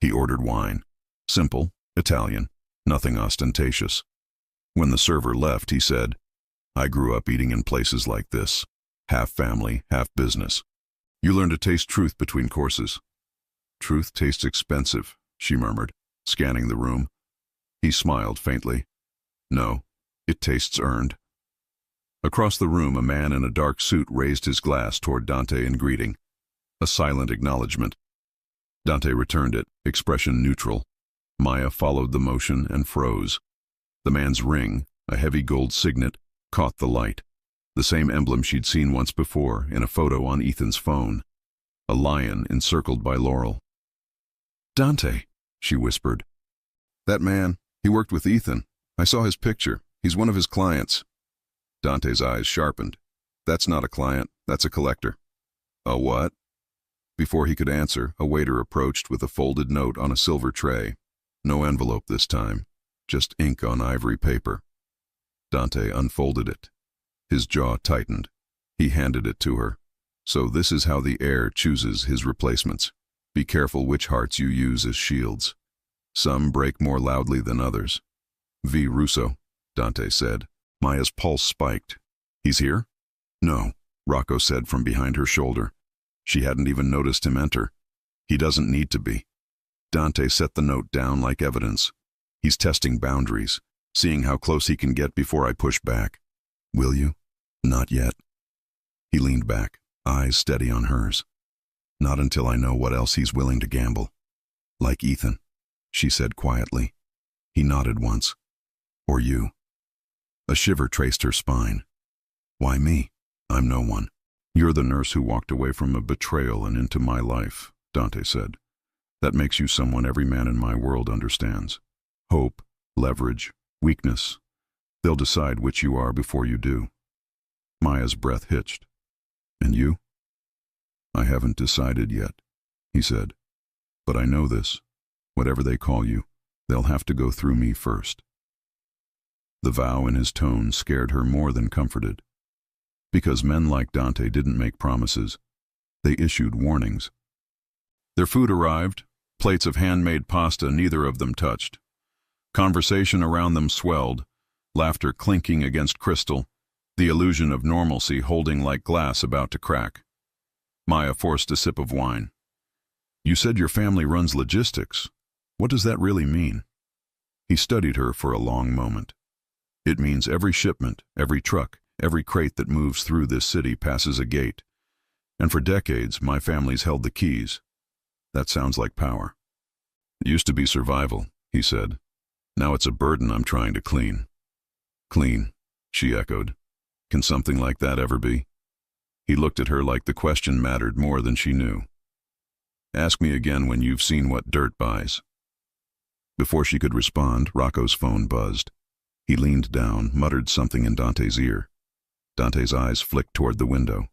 He ordered wine. Simple, Italian, nothing ostentatious. When the server left, he said, I grew up eating in places like this. Half family, half business. You learn to taste truth between courses. Truth tastes expensive, she murmured, scanning the room. He smiled faintly. No, it tastes earned. Across the room, a man in a dark suit raised his glass toward Dante in greeting. A silent acknowledgement. Dante returned it, expression neutral. Maya followed the motion and froze. The man's ring, a heavy gold signet, caught the light. The same emblem she'd seen once before in a photo on Ethan's phone. A lion encircled by laurel. Dante, she whispered. That man, he worked with Ethan. I saw his picture. He's one of his clients. Dante's eyes sharpened. That's not a client, that's a collector. A what? Before he could answer, a waiter approached with a folded note on a silver tray. No envelope this time, just ink on ivory paper. Dante unfolded it. His jaw tightened. He handed it to her. So this is how the heir chooses his replacements. Be careful which hearts you use as shields. Some break more loudly than others. V. Russo, Dante said. Maya's pulse spiked. He's here? No, Rocco said from behind her shoulder. She hadn't even noticed him enter. He doesn't need to be. Dante set the note down like evidence. He's testing boundaries, seeing how close he can get before I push back. Will you? Not yet. He leaned back, eyes steady on hers. Not until I know what else he's willing to gamble. Like Ethan, she said quietly. He nodded once. Or you. A shiver traced her spine. Why me? I'm no one. You're the nurse who walked away from a betrayal and into my life, Dante said. That makes you someone every man in my world understands. Hope, leverage, weakness. They'll decide which you are before you do. Maya's breath hitched. And you? I haven't decided yet, he said. But I know this. Whatever they call you, they'll have to go through me first. The vow in his tone scared her more than comforted. Because men like Dante didn't make promises. They issued warnings. Their food arrived, plates of handmade pasta neither of them touched. Conversation around them swelled, laughter clinking against crystal, the illusion of normalcy holding like glass about to crack. Maya forced a sip of wine. You said your family runs logistics. What does that really mean? He studied her for a long moment. It means every shipment, every truck, every crate that moves through this city passes a gate. And for decades, my family's held the keys. That sounds like power. It used to be survival, he said. Now it's a burden I'm trying to clean. Clean, she echoed. Can something like that ever be? He looked at her like the question mattered more than she knew. Ask me again when you've seen what dirt buys. Before she could respond, Rocco's phone buzzed. He leaned down, muttered something in Dante's ear. Dante's eyes flicked toward the window.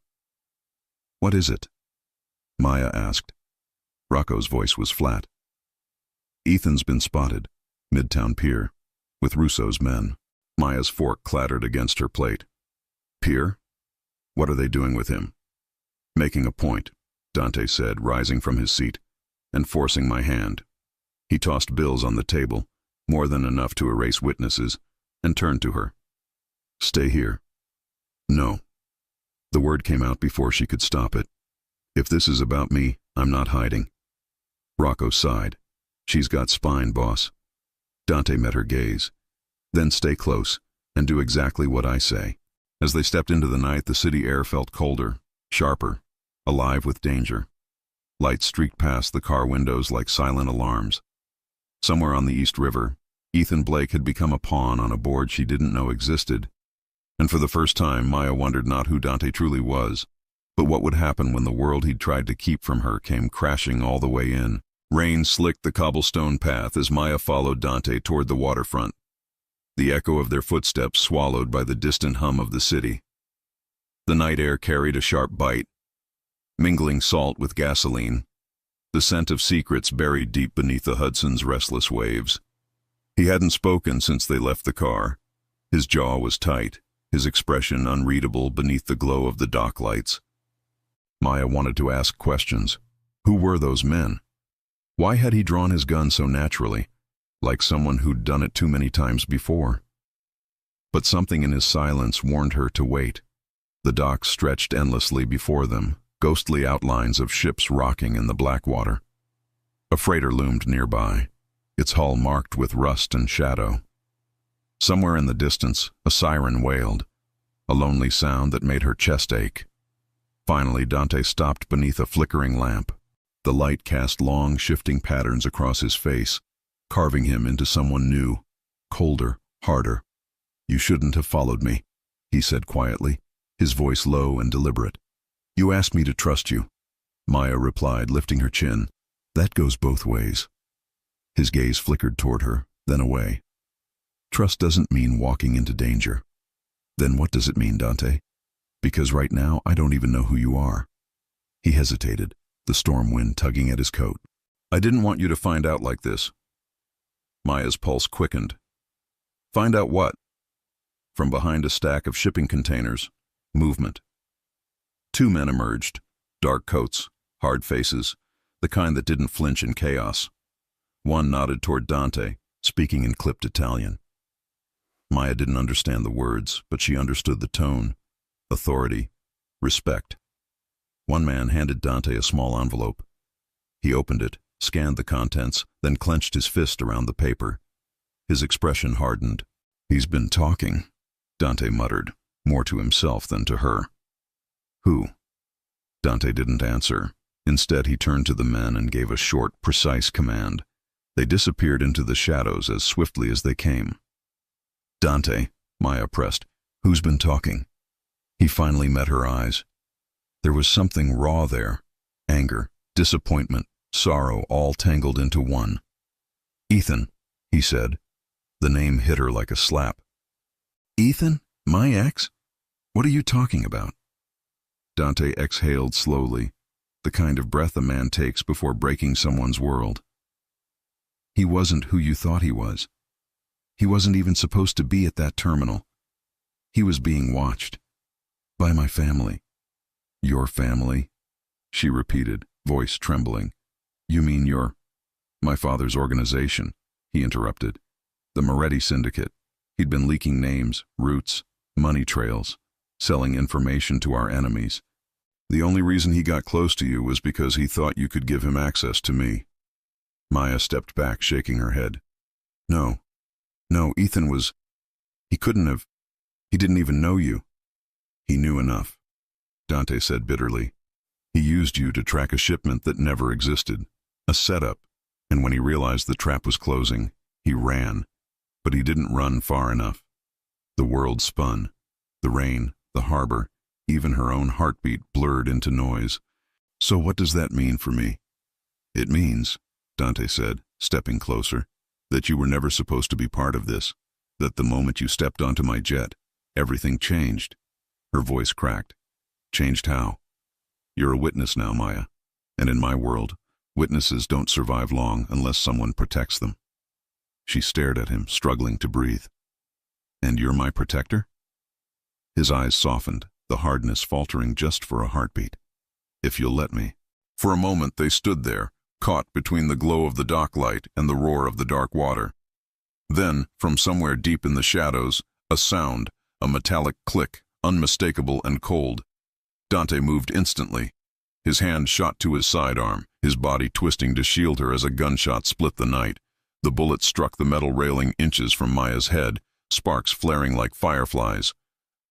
What is it? Maya asked. Rocco's voice was flat. Ethan's been spotted, Midtown Pier, with Russo's men. Maya's fork clattered against her plate. Pier? What are they doing with him? Making a point, Dante said, rising from his seat, and forcing my hand. He tossed bills on the table, more than enough to erase witnesses, and turned to her. Stay here. No. The word came out before she could stop it. If this is about me, I'm not hiding. Rocco sighed. She's got spine, boss. Dante met her gaze. Then stay close, and do exactly what I say. As they stepped into the night, the city air felt colder, sharper, alive with danger. Lights streaked past the car windows like silent alarms. Somewhere on the East River, Ethan Blake had become a pawn on a board she didn't know existed. And for the first time, Maya wondered not who Dante truly was, but what would happen when the world he'd tried to keep from her came crashing all the way in. Rain slicked the cobblestone path as Maya followed Dante toward the waterfront, the echo of their footsteps swallowed by the distant hum of the city. The night air carried a sharp bite, mingling salt with gasoline, the scent of secrets buried deep beneath the Hudson's restless waves. He hadn't spoken since they left the car. His jaw was tight, his expression unreadable beneath the glow of the dock lights. Maya wanted to ask questions. Who were those men? Why had he drawn his gun so naturally, like someone who'd done it too many times before? But something in his silence warned her to wait. The docks stretched endlessly before them, ghostly outlines of ships rocking in the black water. A freighter loomed nearby, its hull marked with rust and shadow. Somewhere in the distance, a siren wailed, a lonely sound that made her chest ache. Finally, Dante stopped beneath a flickering lamp. The light cast long, shifting patterns across his face, carving him into someone new, colder, harder. You shouldn't have followed me, he said quietly, his voice low and deliberate. You asked me to trust you, Maya replied, lifting her chin. That goes both ways. His gaze flickered toward her, then away. Trust doesn't mean walking into danger. Then what does it mean, Dante? Because right now I don't even know who you are. He hesitated, the storm wind tugging at his coat. I didn't want you to find out like this. Maya's pulse quickened. Find out what? From behind a stack of shipping containers, movement. Two men emerged, dark coats, hard faces, the kind that didn't flinch in chaos. One nodded toward Dante, speaking in clipped Italian. Maya didn't understand the words, but she understood the tone, authority, respect. One man handed Dante a small envelope. He opened it, scanned the contents, then clenched his fist around the paper. His expression hardened. He's been talking, Dante muttered, more to himself than to her. Who? Dante didn't answer. Instead, he turned to the men and gave a short, precise command. They disappeared into the shadows as swiftly as they came. Dante, Maya pressed, who's been talking? He finally met her eyes. There was something raw there. Anger, disappointment, sorrow, all tangled into one. Ethan, he said. The name hit her like a slap. Ethan? My ex? What are you talking about? Dante exhaled slowly, the kind of breath a man takes before breaking someone's world. He wasn't who you thought he was. He wasn't even supposed to be at that terminal. He was being watched. By my family. Your family? She repeated, voice trembling. You mean my father's organization, he interrupted. The Moretti Syndicate. He'd been leaking names, routes, money trails, selling information to our enemies. The only reason he got close to you was because he thought you could give him access to me. Maya stepped back, shaking her head. No, Ethan was... He couldn't have... He didn't even know you. He knew enough, Dante said bitterly. He used you to track a shipment that never existed, a setup, and when he realized the trap was closing, he ran. But he didn't run far enough. The world spun. The rain, the harbor, even her own heartbeat blurred into noise. So what does that mean for me? It means, Dante said, stepping closer, that you were never supposed to be part of this, that the moment you stepped onto my jet, everything changed. Her voice cracked. Changed how? You're a witness now, Maya, and in my world, witnesses don't survive long unless someone protects them. She stared at him, struggling to breathe. And you're my protector? His eyes softened, the hardness faltering just for a heartbeat. If you'll let me. For a moment they stood there, caught between the glow of the dock light and the roar of the dark water. Then, from somewhere deep in the shadows, a sound, a metallic click, unmistakable and cold. Dante moved instantly. His hand shot to his sidearm, his body twisting to shield her as a gunshot split the night. The bullet struck the metal railing inches from Maya's head, sparks flaring like fireflies.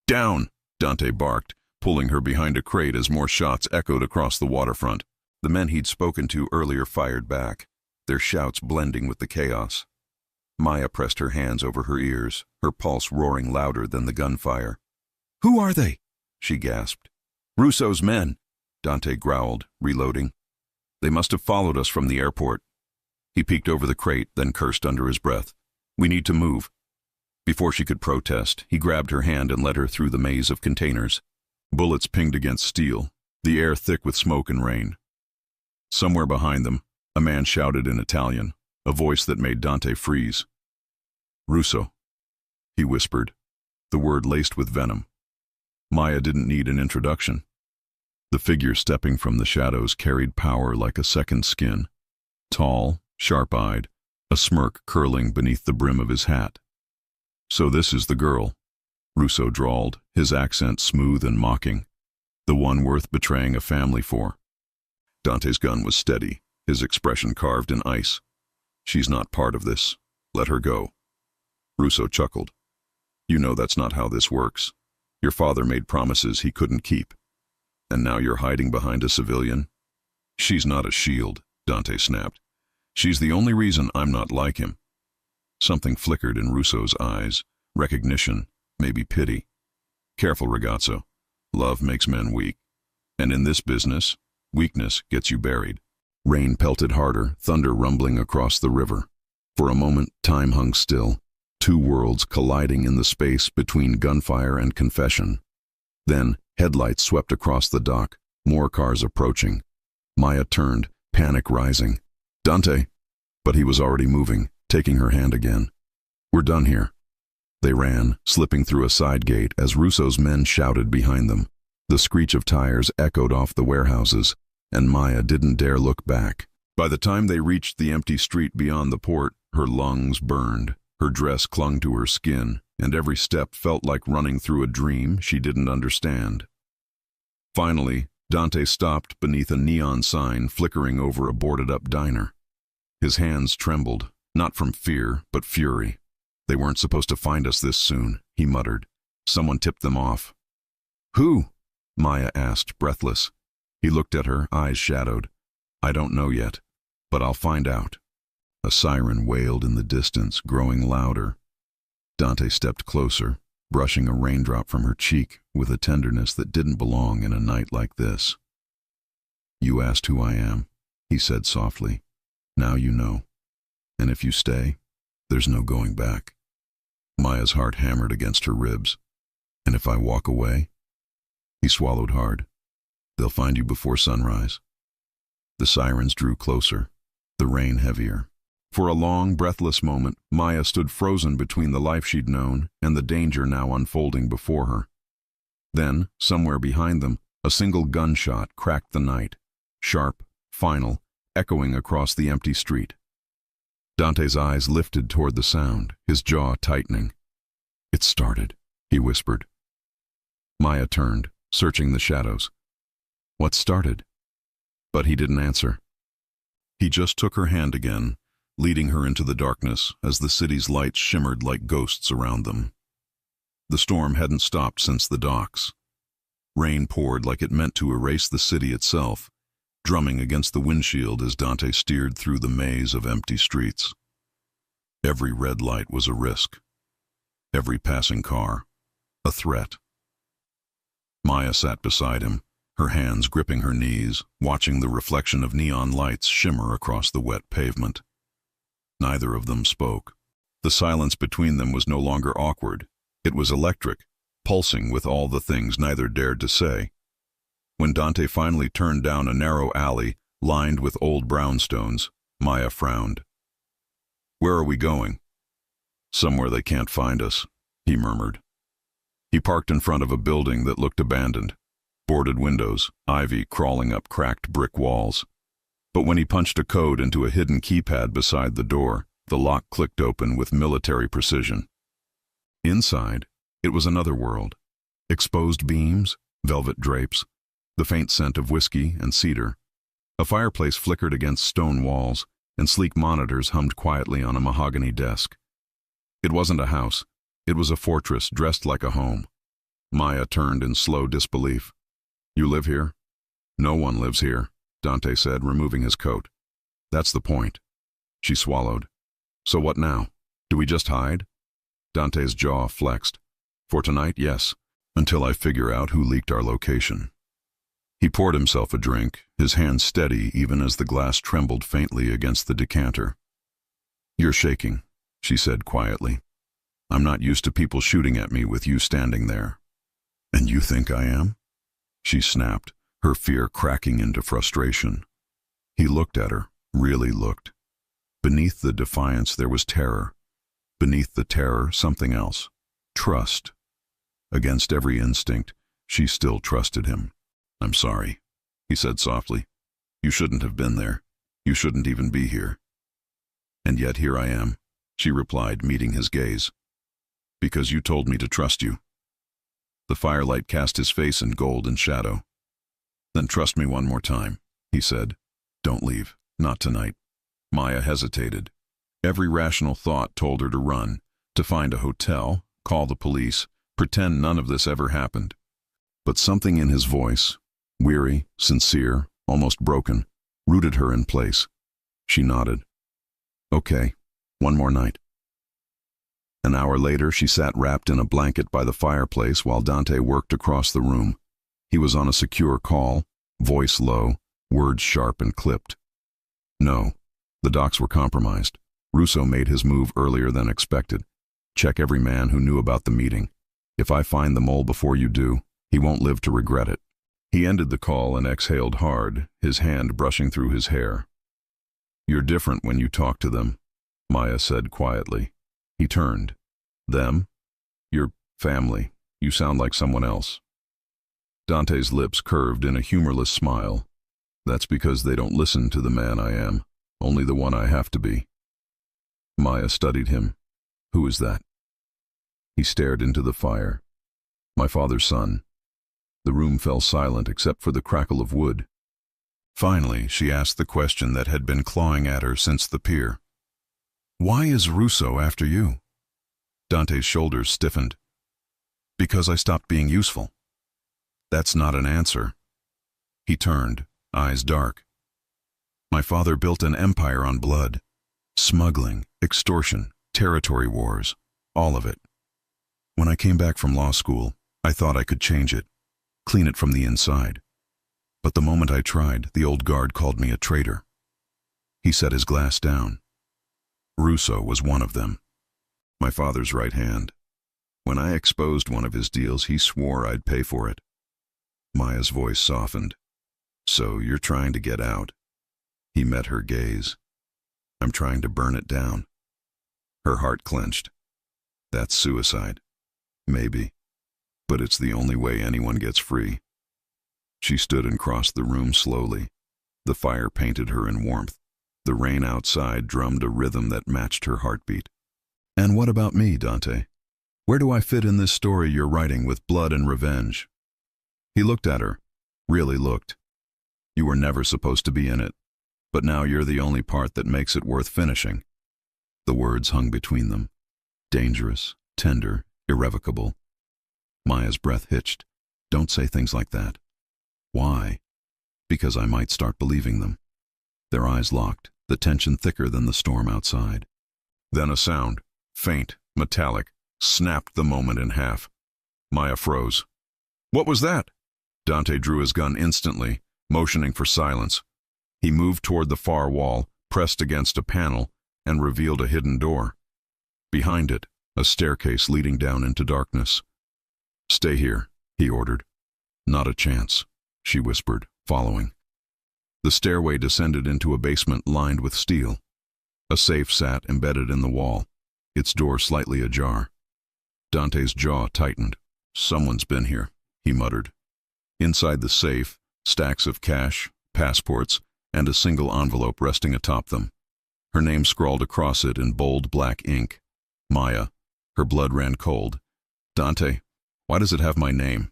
Down! Dante barked, pulling her behind a crate as more shots echoed across the waterfront. The men he'd spoken to earlier fired back, their shouts blending with the chaos. Maya pressed her hands over her ears, her pulse roaring louder than the gunfire. Who are they? She gasped. Russo's men, Dante growled, reloading. They must have followed us from the airport. He peeked over the crate, then cursed under his breath. We need to move. Before she could protest, he grabbed her hand and led her through the maze of containers. Bullets pinged against steel, the air thick with smoke and rain. Somewhere behind them, a man shouted in Italian, a voice that made Dante freeze. Russo, he whispered, the word laced with venom. Maya didn't need an introduction. The figure stepping from the shadows carried power like a second skin. Tall, sharp-eyed, a smirk curling beneath the brim of his hat. So this is the girl, Russo drawled, his accent smooth and mocking. The one worth betraying a family for. Dante's gun was steady, his expression carved in ice. She's not part of this. Let her go. Russo chuckled. You know that's not how this works. Your father made promises he couldn't keep. And now you're hiding behind a civilian? She's not a shield, Dante snapped. She's the only reason I'm not like him. Something flickered in Russo's eyes. Recognition, maybe pity. Careful, ragazzo. Love makes men weak. And in this business, weakness gets you buried. Rain pelted harder, thunder rumbling across the river. For a moment, time hung still, two worlds colliding in the space between gunfire and confession. Then, headlights swept across the dock, more cars approaching. Maya turned, panic rising. Dante! But he was already moving, taking her hand again. We're done here. They ran, slipping through a side gate as Russo's men shouted behind them. The screech of tires echoed off the warehouses, and Maya didn't dare look back. By the time they reached the empty street beyond the port, her lungs burned, her dress clung to her skin, and every step felt like running through a dream she didn't understand. Finally, Dante stopped beneath a neon sign flickering over a boarded-up diner. His hands trembled, not from fear, but fury. They weren't supposed to find us this soon, he muttered. Someone tipped them off. Who? Maya asked, breathless. He looked at her, eyes shadowed. I don't know yet, but I'll find out. A siren wailed in the distance, growing louder. Dante stepped closer, brushing a raindrop from her cheek with a tenderness that didn't belong in a night like this. You asked who I am, he said softly. Now you know. And if you stay, there's no going back. Maya's heart hammered against her ribs. And if I walk away? He swallowed hard. They'll find you before sunrise. The sirens drew closer, the rain heavier. For a long, breathless moment, Maya stood frozen between the life she'd known and the danger now unfolding before her. Then, somewhere behind them, a single gunshot cracked the night, sharp, final, echoing across the empty street. Dante's eyes lifted toward the sound, his jaw tightening. It started, he whispered. Maya turned, searching the shadows. What started? But he didn't answer. He just took her hand again, leading her into the darkness as the city's lights shimmered like ghosts around them. The storm hadn't stopped since the docks. Rain poured like it meant to erase the city itself, drumming against the windshield as Dante steered through the maze of empty streets. Every red light was a risk. Every passing car, a threat. Maya sat beside him, her hands gripping her knees, watching the reflection of neon lights shimmer across the wet pavement. Neither of them spoke. The silence between them was no longer awkward. It was electric, pulsing with all the things neither dared to say. When Dante finally turned down a narrow alley lined with old brownstones, Maya frowned. Where are we going? Somewhere they can't find us, he murmured. He parked in front of a building that looked abandoned. Boarded windows, ivy crawling up cracked brick walls. But when he punched a code into a hidden keypad beside the door, the lock clicked open with military precision. Inside, it was another world. Exposed beams, velvet drapes, the faint scent of whiskey and cedar. A fireplace flickered against stone walls, and sleek monitors hummed quietly on a mahogany desk. It wasn't a house. It was a fortress dressed like a home. Maya turned in slow disbelief. You live here? No one lives here, Dante said, removing his coat. That's the point. She swallowed. So what now? Do we just hide? Dante's jaw flexed. For tonight, yes, until I figure out who leaked our location. He poured himself a drink, his hand steady even as the glass trembled faintly against the decanter. You're shaking, she said quietly. I'm not used to people shooting at me with you standing there. And you think I am? She snapped, her fear cracking into frustration. He looked at her, really looked. Beneath the defiance there was terror. Beneath the terror, something else. Trust. Against every instinct, she still trusted him. I'm sorry, he said softly. You shouldn't have been there. You shouldn't even be here. And yet here I am, she replied, meeting his gaze. Because you told me to trust you. The firelight cast his face in gold and shadow. Then trust me one more time, he said. Don't leave, not tonight. Maya hesitated. Every rational thought told her to run, to find a hotel, call the police, pretend none of this ever happened. But something in his voice, weary, sincere, almost broken, rooted her in place. She nodded. Okay, one more night. An hour later, she sat wrapped in a blanket by the fireplace while Dante worked across the room. He was on a secure call, voice low, words sharp and clipped. No, the docks were compromised. Russo made his move earlier than expected. Check every man who knew about the meeting. If I find the mole before you do, he won't live to regret it. He ended the call and exhaled hard, his hand brushing through his hair. You're different when you talk to them, Maya said quietly. He turned. Them? Your family. You sound like someone else. Dante's lips curved in a humorless smile. That's because they don't listen to the man I am, only the one I have to be. Maya studied him. Who is that? He stared into the fire. My father's son. The room fell silent except for the crackle of wood. Finally, she asked the question that had been clawing at her since the pier. Why is Russo after you? Dante's shoulders stiffened. Because I stopped being useful. That's not an answer. He turned, eyes dark. My father built an empire on blood. Smuggling, extortion, territory wars, all of it. When I came back from law school, I thought I could change it, clean it from the inside. But the moment I tried, the old guard called me a traitor. He set his glass down. Russo was one of them. My father's right hand. When I exposed one of his deals, he swore I'd pay for it. Maya's voice softened. So you're trying to get out? He met her gaze. I'm trying to burn it down. Her heart clenched. That's suicide. Maybe. But it's the only way anyone gets free. She stood and crossed the room slowly. The fire painted her in warmth. The rain outside drummed a rhythm that matched her heartbeat. And what about me, Dante? Where do I fit in this story you're writing with blood and revenge? He looked at her, really looked. You were never supposed to be in it, but now you're the only part that makes it worth finishing. The words hung between them. Dangerous, tender, irrevocable. Maya's breath hitched. Don't say things like that. Why? Because I might start believing them. Their eyes locked, the tension thicker than the storm outside. Then a sound, faint, metallic, snapped the moment in half. Maya froze. What was that? Dante drew his gun instantly, motioning for silence. He moved toward the far wall, pressed against a panel, and revealed a hidden door. Behind it, a staircase leading down into darkness. Stay here, he ordered. Not a chance, she whispered, following. The stairway descended into a basement lined with steel. A safe sat embedded in the wall, its door slightly ajar. Dante's jaw tightened. Someone's been here, he muttered. Inside the safe, stacks of cash, passports, and a single envelope resting atop them. Her name scrawled across it in bold black ink. Maya. Her blood ran cold. Dante, why does it have my name?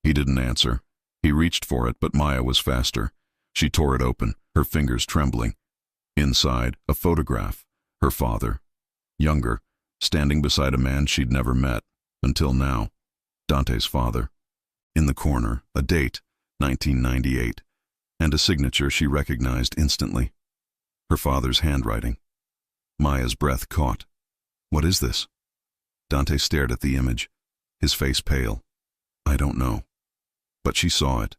He didn't answer. He reached for it, but Maya was faster. She tore it open, her fingers trembling. Inside, a photograph. Her father. Younger, standing beside a man she'd never met, until now. Dante's father. In the corner, a date, 1998, and a signature she recognized instantly. Her father's handwriting. Maya's breath caught. What is this? Dante stared at the image, his face pale. I don't know. But she saw it,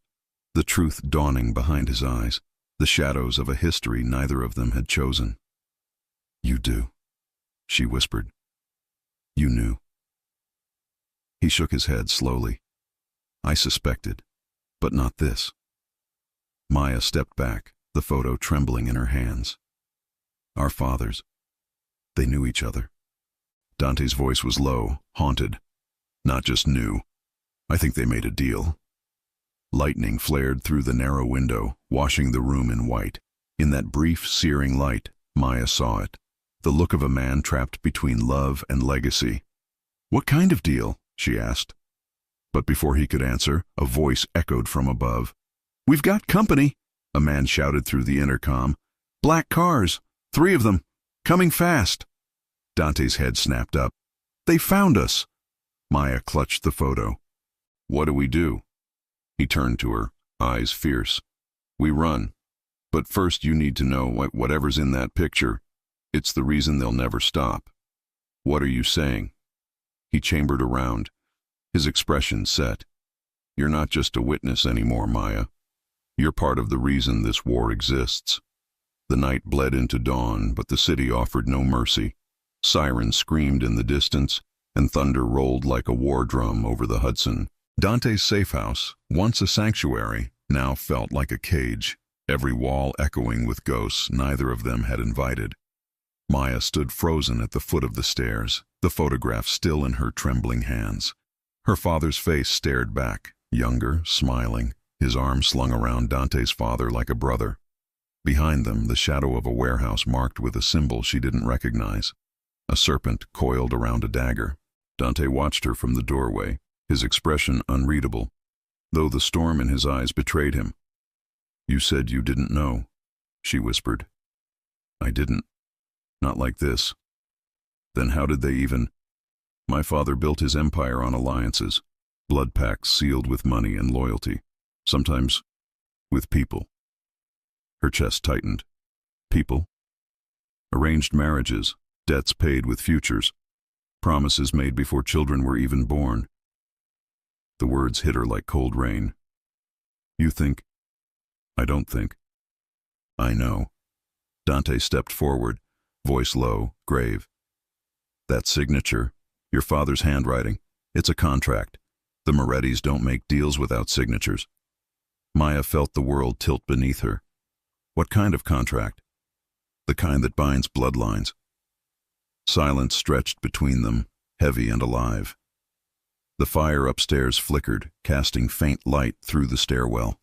the truth dawning behind his eyes, the shadows of a history neither of them had chosen. You do, she whispered. You knew. He shook his head slowly. I suspected, but not this. Maya stepped back, the photo trembling in her hands. Our fathers. They knew each other. Dante's voice was low, haunted. Not just knew. I think they made a deal. Lightning flared through the narrow window, washing the room in white. In that brief, searing light, Maya saw it. The look of a man trapped between love and legacy. What kind of deal? She asked. But before he could answer, a voice echoed from above. We've got company, a man shouted through the intercom. Black cars, 3 of them, coming fast. Dante's head snapped up. They found us. Maya clutched the photo. What do we do? He turned to her, eyes fierce. We run. But first you need to know whatever's in that picture. It's the reason they'll never stop. What are you saying? He chambered around, his expression set. You're not just a witness anymore, Maya. You're part of the reason this war exists. The night bled into dawn, but the city offered no mercy. Sirens screamed in the distance, and thunder rolled like a war drum over the Hudson. Dante's safe house, once a sanctuary, now felt like a cage, every wall echoing with ghosts neither of them had invited. Maya stood frozen at the foot of the stairs, the photograph still in her trembling hands. Her father's face stared back, younger, smiling, his arm slung around Dante's father like a brother. Behind them, the shadow of a warehouse marked with a symbol she didn't recognize. A serpent coiled around a dagger. Dante watched her from the doorway, his expression unreadable, though the storm in his eyes betrayed him. You said you didn't know, she whispered. I didn't. Not like this. Then how did they even... My father built his empire on alliances, blood pacts sealed with money and loyalty, sometimes with people. Her chest tightened. People? Arranged marriages, debts paid with futures, promises made before children were even born. The words hit her like cold rain. You think? I don't think. I know. Dante stepped forward, voice low, grave. That signature, your father's handwriting, it's a contract. The Morettis don't make deals without signatures. Maya felt the world tilt beneath her. What kind of contract? The kind that binds bloodlines. Silence stretched between them, heavy and alive. The fire upstairs flickered, casting faint light through the stairwell.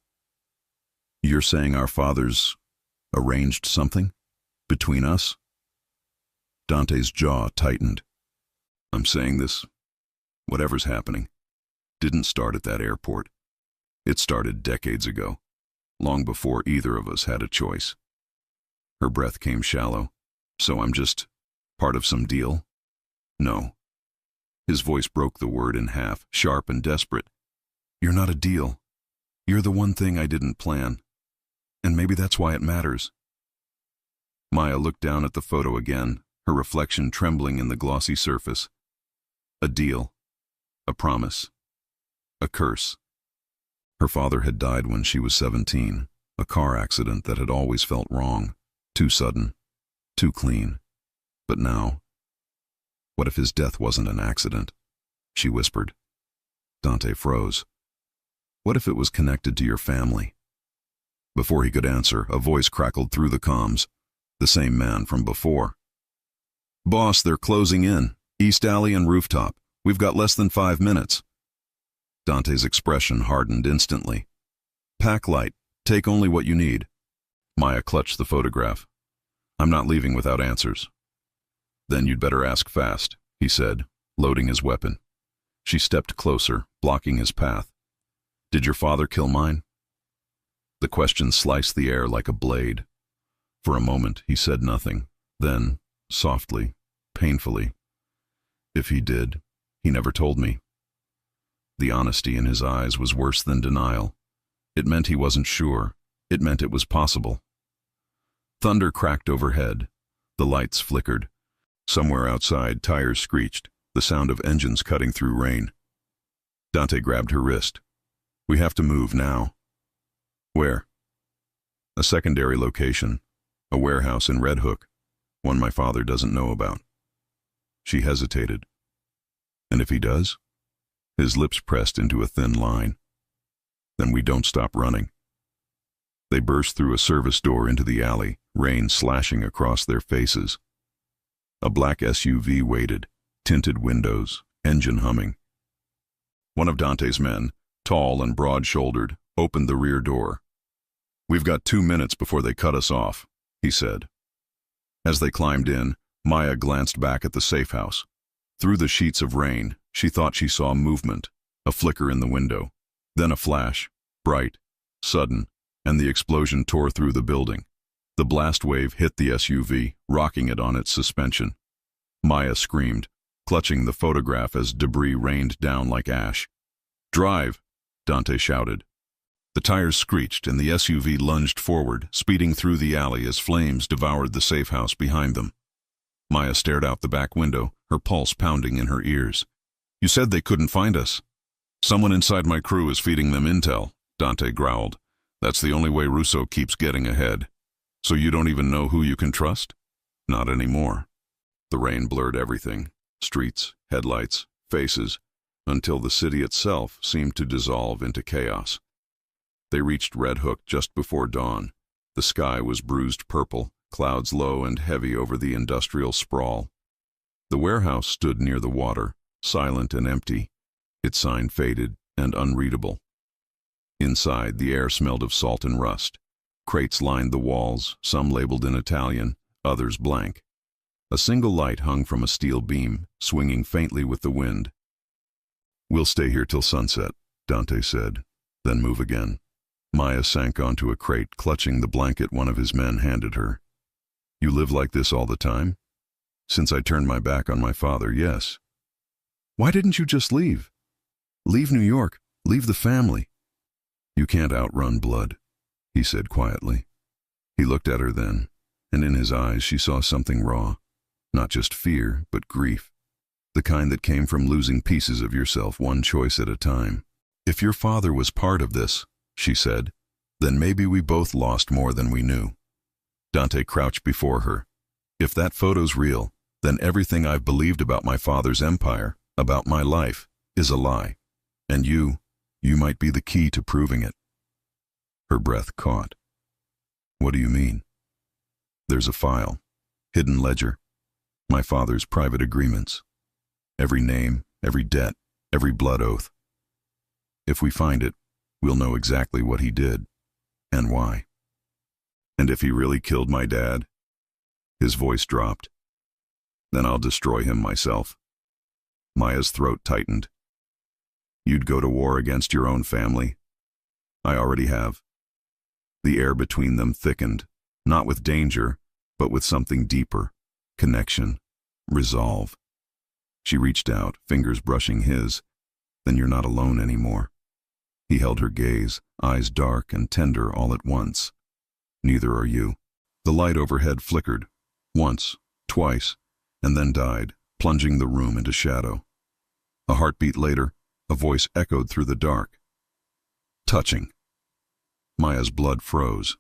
You're saying our fathers arranged something? Between us? Dante's jaw tightened. I'm saying this, whatever's happening, didn't start at that airport. It started decades ago, long before either of us had a choice. Her breath came shallow. So I'm just part of some deal? No. His voice broke the word in half, sharp and desperate. You're not a deal. You're the one thing I didn't plan. And maybe that's why it matters. Maya looked down at the photo again, her reflection trembling in the glossy surface. A deal. A promise. A curse. Her father had died when she was 17, a car accident that had always felt wrong, too sudden, too clean. But now, what if his death wasn't an accident? She whispered. Dante froze. What if it was connected to your family? Before he could answer, a voice crackled through the comms, the same man from before. Boss, they're closing in. East Alley and Rooftop. We've got less than 5 minutes. Dante's expression hardened instantly. Pack light. Take only what you need. Maya clutched the photograph. I'm not leaving without answers. Then you'd better ask fast, he said, loading his weapon. She stepped closer, blocking his path. Did your father kill mine? The question sliced the air like a blade. For a moment, he said nothing. Then, softly, painfully, if he did, he never told me. The honesty in his eyes was worse than denial. It meant he wasn't sure. It meant it was possible. Thunder cracked overhead. The lights flickered. Somewhere outside, tires screeched, the sound of engines cutting through rain. Dante grabbed her wrist. We have to move now. Where? A secondary location. A warehouse in Red Hook. One my father doesn't know about. She hesitated. And if he does? His lips pressed into a thin line. Then we don't stop running. They burst through a service door into the alley, rain slashing across their faces. A black SUV waited, tinted windows, engine humming. One of Dante's men, tall and broad-shouldered, opened the rear door. We've got 2 minutes before they cut us off, he said. As they climbed in, Maya glanced back at the safe house. Through the sheets of rain, she thought she saw movement, a flicker in the window, then a flash, bright, sudden, and the explosion tore through the building. The blast wave hit the SUV, rocking it on its suspension. Maya screamed, clutching the photograph as debris rained down like ash. Drive, Dante shouted. The tires screeched and the SUV lunged forward, speeding through the alley as flames devoured the safe house behind them. Maya stared out the back window, her pulse pounding in her ears. You said they couldn't find us. Someone inside my crew is feeding them intel, Dante growled. That's the only way Russo keeps getting ahead. So you don't even know who you can trust? Not anymore. The rain blurred everything, streets, headlights, faces, until the city itself seemed to dissolve into chaos. They reached Red Hook just before dawn. The sky was bruised purple, clouds low and heavy over the industrial sprawl. The warehouse stood near the water, silent and empty, its sign faded and unreadable. Inside, the air smelled of salt and rust. Crates lined the walls, some labeled in Italian, others blank. A single light hung from a steel beam, swinging faintly with the wind. We'll stay here till sunset, Dante said, then move again. Maya sank onto a crate, clutching the blanket one of his men handed her. You live like this all the time? Since I turned my back on my father, yes. Why didn't you just leave? Leave New York. Leave the family. You can't outrun blood, he said quietly. He looked at her then, and in his eyes she saw something raw. Not just fear, but grief. The kind that came from losing pieces of yourself one choice at a time. If your father was part of this, she said, then maybe we both lost more than we knew. Dante crouched before her. If that photo's real, then everything I've believed about my father's empire, about my life, is a lie. And you might be the key to proving it. Her breath caught. What do you mean? There's a file, hidden ledger, my father's private agreements. Every name, every debt, every blood oath. If we find it, we'll know exactly what he did, and why. And if he really killed my dad, his voice dropped, then I'll destroy him myself. Maya's throat tightened. You'd go to war against your own family? I already have. The air between them thickened, not with danger, but with something deeper. Connection. Resolve. She reached out, fingers brushing his. Then you're not alone anymore. He held her gaze, eyes dark and tender all at once. Neither are you. The light overhead flickered, once, twice, and then died, plunging the room into shadow. A heartbeat later, a voice echoed through the dark. Touching. Maya's blood froze.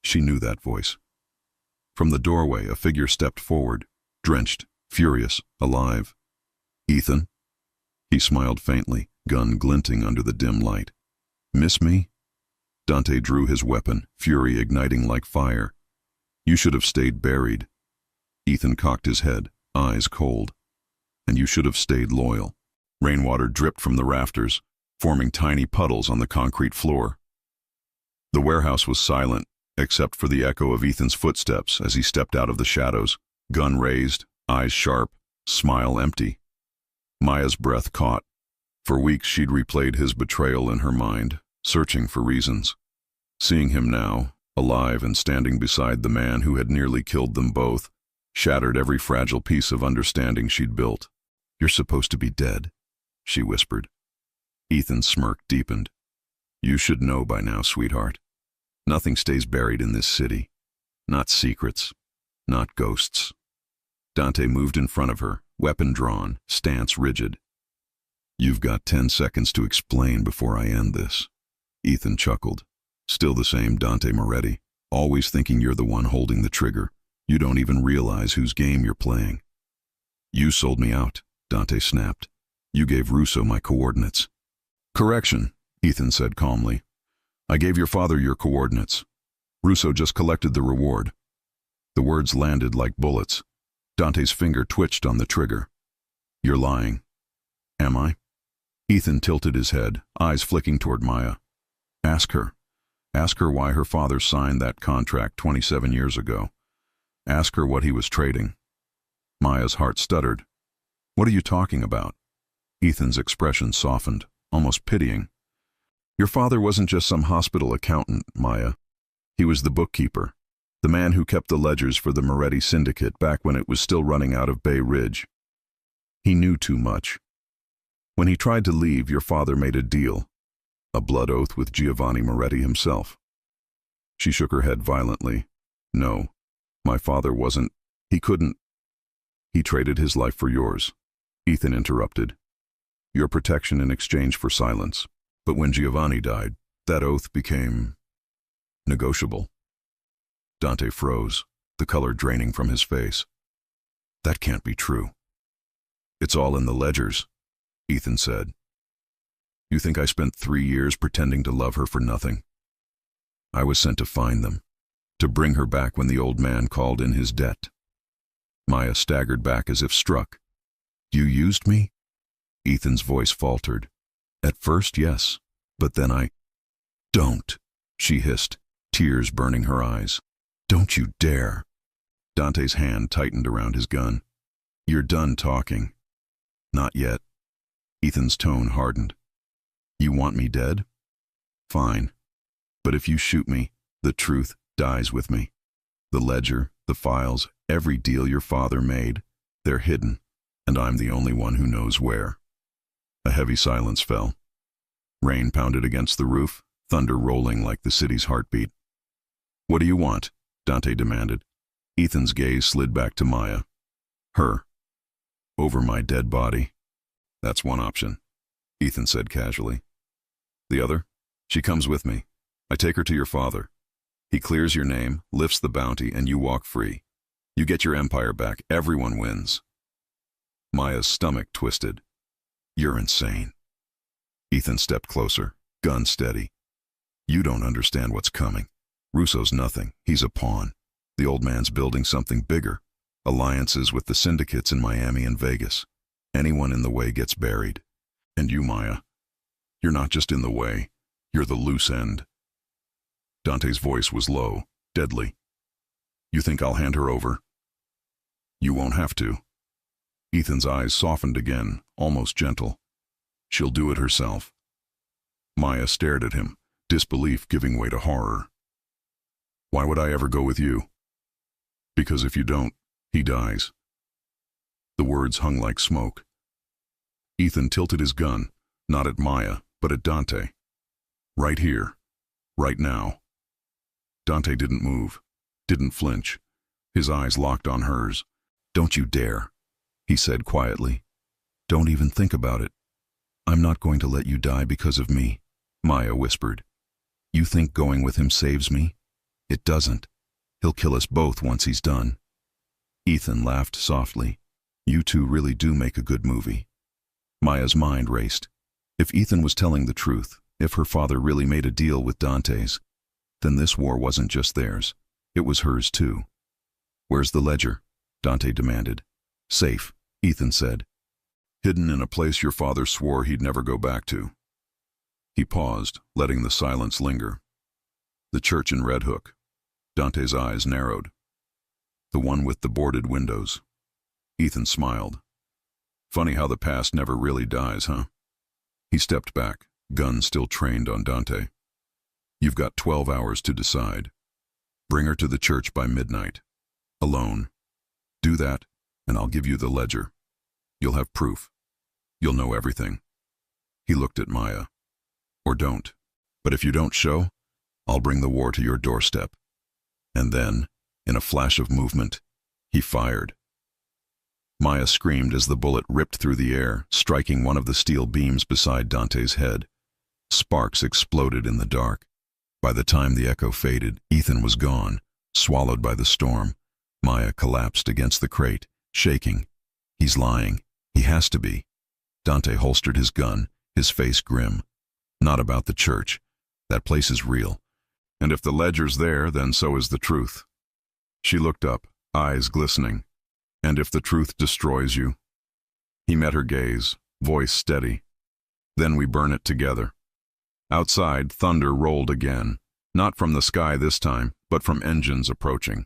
She knew that voice. From the doorway, a figure stepped forward, drenched, furious, alive. Ethan? He smiled faintly, gun glinting under the dim light. Miss me? Dante drew his weapon, fury igniting like fire. You should have stayed buried. Ethan cocked his head, eyes cold. And you should have stayed loyal. Rainwater dripped from the rafters, forming tiny puddles on the concrete floor. The warehouse was silent, except for the echo of Ethan's footsteps as he stepped out of the shadows, gun raised, eyes sharp, smile empty. Maya's breath caught. For weeks she'd replayed his betrayal in her mind, searching for reasons. Seeing him now, alive and standing beside the man who had nearly killed them both, shattered every fragile piece of understanding she'd built. You're supposed to be dead, she whispered. Ethan's smirk deepened. You should know by now, sweetheart. Nothing stays buried in this city. Not secrets. Not ghosts. Dante moved in front of her, weapon drawn, stance rigid. You've got 10 seconds to explain before I end this. Ethan chuckled. Still the same Dante Moretti, always thinking you're the one holding the trigger. You don't even realize whose game you're playing. You sold me out, Dante snapped. You gave Russo my coordinates. Correction, Ethan said calmly. I gave your father your coordinates. Russo just collected the reward. The words landed like bullets. Dante's finger twitched on the trigger. You're lying. Am I? Ethan tilted his head, eyes flicking toward Maya. Ask her. Ask her why her father signed that contract 27 years ago. Ask her what he was trading. Maya's heart stuttered. What are you talking about? Ethan's expression softened, almost pitying. Your father wasn't just some hospital accountant, Maya. He was the bookkeeper, the man who kept the ledgers for the Moretti Syndicate back when it was still running out of Bay Ridge. He knew too much. When he tried to leave, your father made a deal, a blood oath with Giovanni Moretti himself. She shook her head violently. No, my father wasn't. He couldn't. He traded his life for yours. Ethan interrupted. Your protection in exchange for silence. But when Giovanni died, that oath became negotiable. Dante froze, the color draining from his face. That can't be true. It's all in the ledgers, Ethan said. You think I spent 3 years pretending to love her for nothing? I was sent to find them, to bring her back when the old man called in his debt. Maya staggered back as if struck. You used me? Ethan's voice faltered. At first, yes, but then I... Don't, she hissed, tears burning her eyes. Don't you dare. Dante's hand tightened around his gun. You're done talking. Not yet. Ethan's tone hardened. You want me dead? Fine. But if you shoot me, the truth dies with me. The ledger, the files, every deal your father made, they're hidden, and I'm the only one who knows where. A heavy silence fell. Rain pounded against the roof, thunder rolling like the city's heartbeat. "What do you want?" Dante demanded. Ethan's gaze slid back to Maya. "Her. Over my dead body." "That's one option," Ethan said casually. "The other? She comes with me. I take her to your father. He clears your name, lifts the bounty, and you walk free. You get your empire back. Everyone wins." Maya's stomach twisted. "You're insane." Ethan stepped closer, gun steady. "You don't understand what's coming. Russo's nothing. He's a pawn. The old man's building something bigger. Alliances with the syndicates in Miami and Vegas. Anyone in the way gets buried. And you, Maya, you're not just in the way. You're the loose end." Dante's voice was low, deadly. "You think I'll hand her over?" "You won't have to." Ethan's eyes softened again, almost gentle. "She'll do it herself." Maya stared at him, disbelief giving way to horror. "Why would I ever go with you?" "Because if you don't, he dies." The words hung like smoke. Ethan tilted his gun, not at Maya, but at Dante. "Right here. Right now." Dante didn't move, didn't flinch. His eyes locked on hers. "Don't you dare," he said quietly. "Don't even think about it." "I'm not going to let you die because of me," Maya whispered. "You think going with him saves me? It doesn't. He'll kill us both once he's done." Ethan laughed softly. "You two really do make a good movie." Maya's mind raced. If Ethan was telling the truth, if her father really made a deal with Dante's, then this war wasn't just theirs. It was hers too. "Where's the ledger?" Dante demanded. "Safe," Ethan said. "Hidden in a place your father swore he'd never go back to." He paused, letting the silence linger. "The church in Red Hook." Dante's eyes narrowed. "The one with the boarded windows." Ethan smiled. "Funny how the past never really dies, huh?" He stepped back, gun still trained on Dante. "You've got 12 hours to decide. Bring her to the church by midnight. Alone. Do that, and I'll give you the ledger. You'll have proof. You'll know everything." He looked at Maya. "Or don't. But if you don't show, I'll bring the war to your doorstep." And then, in a flash of movement, he fired. Maya screamed as the bullet ripped through the air, striking one of the steel beams beside Dante's head. Sparks exploded in the dark. By the time the echo faded, Ethan was gone, swallowed by the storm. Maya collapsed against the crate, shaking. "He's lying. He has to be." Dante holstered his gun, his face grim. "Not about the church. That place is real. And if the ledger's there, then so is the truth." She looked up, eyes glistening. "And if the truth destroys you?" He met her gaze, voice steady. "Then we burn it together." Outside, thunder rolled again. Not from the sky this time, but from engines approaching.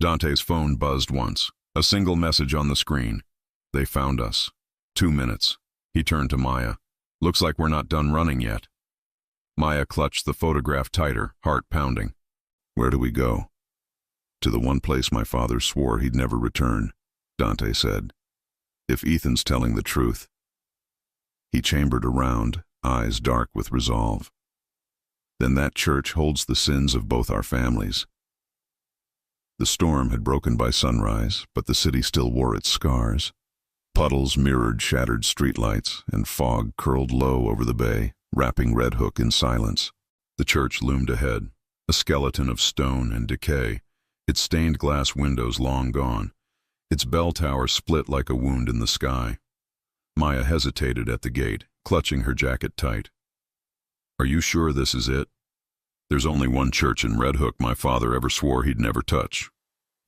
Dante's phone buzzed once. A single message on the screen. "They found us. 2 minutes." He turned to Maya. "Looks like we're not done running yet." Maya clutched the photograph tighter, heart pounding. "Where do we go?" "To the one place my father swore he'd never return," Dante said. "If Ethan's telling the truth." He chambered around, eyes dark with resolve. "Then that church holds the sins of both our families." The storm had broken by sunrise, but the city still wore its scars. Puddles mirrored shattered streetlights, and fog curled low over the bay, wrapping Red Hook in silence. The church loomed ahead, a skeleton of stone and decay, its stained glass windows long gone, its bell tower split like a wound in the sky. Maya hesitated at the gate, clutching her jacket tight. "Are you sure this is it?" "There's only one church in Red Hook my father ever swore he'd never touch,"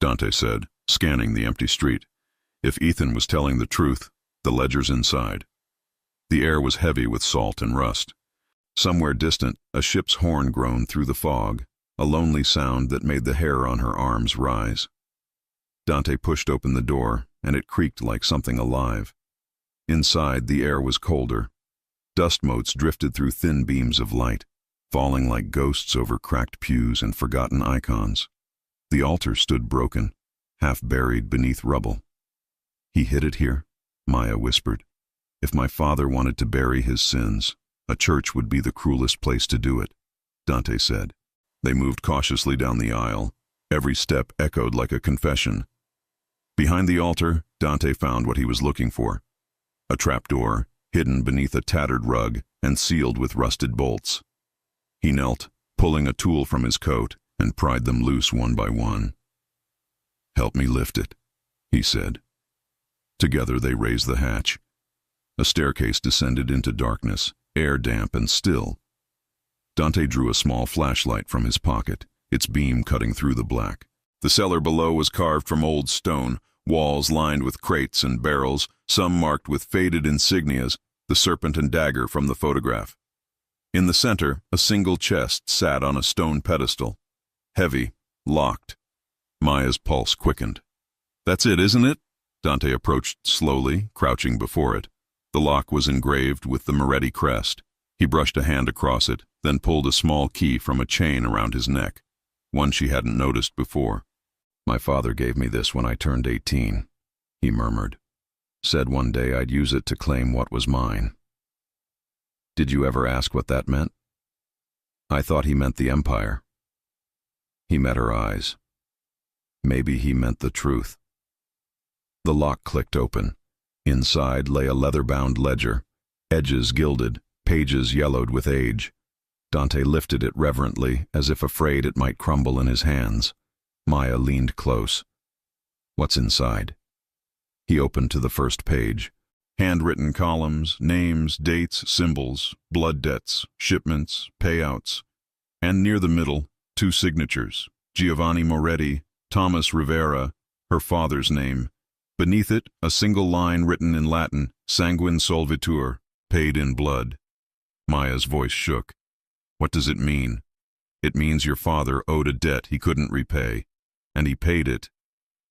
Dante said, scanning the empty street. "If Ethan was telling the truth, the ledger's inside." The air was heavy with salt and rust. Somewhere distant, a ship's horn groaned through the fog, a lonely sound that made the hair on her arms rise. Dante pushed open the door, and it creaked like something alive. Inside, the air was colder. Dust motes drifted through thin beams of light, falling like ghosts over cracked pews and forgotten icons. The altar stood broken, half buried beneath rubble. "He hid it here?" Maya whispered. If my father wanted to bury his sins, a church would be the cruelest place to do it, Dante said. They moved cautiously down the aisle. Every step echoed like a confession. Behind the altar, Dante found what he was looking for. A trapdoor, hidden beneath a tattered rug and sealed with rusted bolts. He knelt, pulling a tool from his coat, and pried them loose one by one. "Help me lift it," he said. Together they raised the hatch. A staircase descended into darkness, air damp and still. Dante drew a small flashlight from his pocket, its beam cutting through the black. The cellar below was carved from old stone, walls lined with crates and barrels, some marked with faded insignias, the serpent and dagger from the photograph. In the center, a single chest sat on a stone pedestal. Heavy, locked. Maya's pulse quickened. "That's it, isn't it?" Dante approached slowly, crouching before it. The lock was engraved with the Moretti crest. He brushed a hand across it, then pulled a small key from a chain around his neck, one she hadn't noticed before. "My father gave me this when I turned 18, he murmured. Said one day I'd use it to claim what was mine. Did you ever ask what that meant?" "I thought he meant the empire." He met her eyes. Maybe he meant the truth. The lock clicked open. Inside lay a leather-bound ledger, edges gilded, pages yellowed with age. Dante lifted it reverently, as if afraid it might crumble in his hands. Maya leaned close. "What's inside?" He opened to the first page. Handwritten columns, names, dates, symbols, blood debts, shipments, payouts. And near the middle, 2 signatures, Giovanni Moretti, Thomas Rivera, her father's name. Beneath it, a single line written in Latin, Sanguine solvitur, paid in blood. Maya's voice shook. "What does it mean?" "It means your father owed a debt he couldn't repay, and he paid it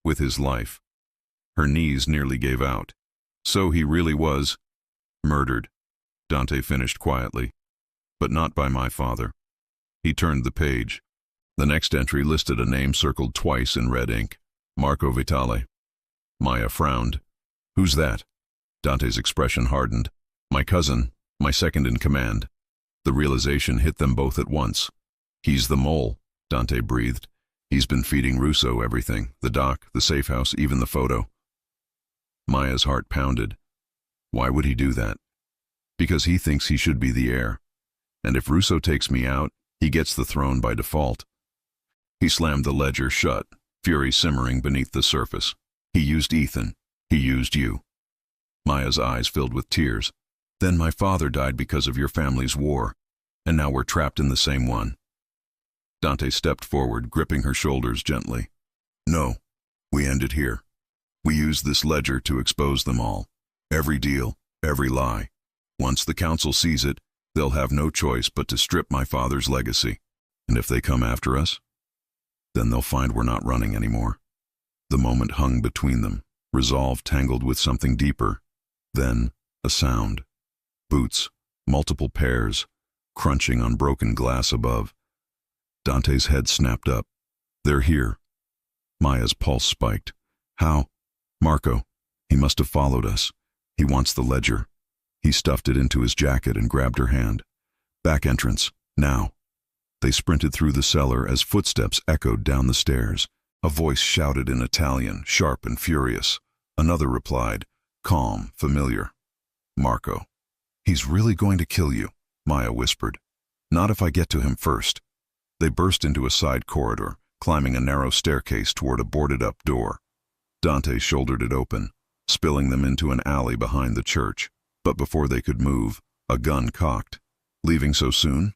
with his life." Her knees nearly gave out. "So he really was murdered," Dante finished quietly. "But not by my father." He turned the page. The next entry listed a name circled twice in red ink. Marco Vitale. Maya frowned. "Who's that?" Dante's expression hardened. "My cousin, my second in command." The realization hit them both at once. "He's the mole," Dante breathed. "He's been feeding Russo everything, the dock, the safe house, even the photo." Maya's heart pounded. Why would he do that? Because he thinks he should be the heir. And if Russo takes me out, he gets the throne by default. He slammed the ledger shut, fury simmering beneath the surface. "He used Ethan. He used you." Maya's eyes filled with tears. "Then my father died because of your family's war, and now we're trapped in the same one." Dante stepped forward, gripping her shoulders gently. "No, we end it here. We use this ledger to expose them all. Every deal, every lie. Once the council sees it, they'll have no choice but to strip my father's legacy. And if they come after us, then they'll find we're not running anymore." The moment hung between them, resolve tangled with something deeper. Then, a sound. Boots, multiple pairs, crunching on broken glass above. Dante's head snapped up. "They're here." Maya's pulse spiked. "How?" "Marco. He must have followed us. He wants the ledger." He stuffed it into his jacket and grabbed her hand. "Back entrance, now." They sprinted through the cellar as footsteps echoed down the stairs. A voice shouted in Italian, sharp and furious. Another replied, calm, familiar. "Marco." "He's really going to kill you," Maya whispered. "Not if I get to him first." They burst into a side corridor, climbing a narrow staircase toward a boarded-up door. Dante shouldered it open, spilling them into an alley behind the church. But before they could move, a gun cocked. "Leaving so soon?"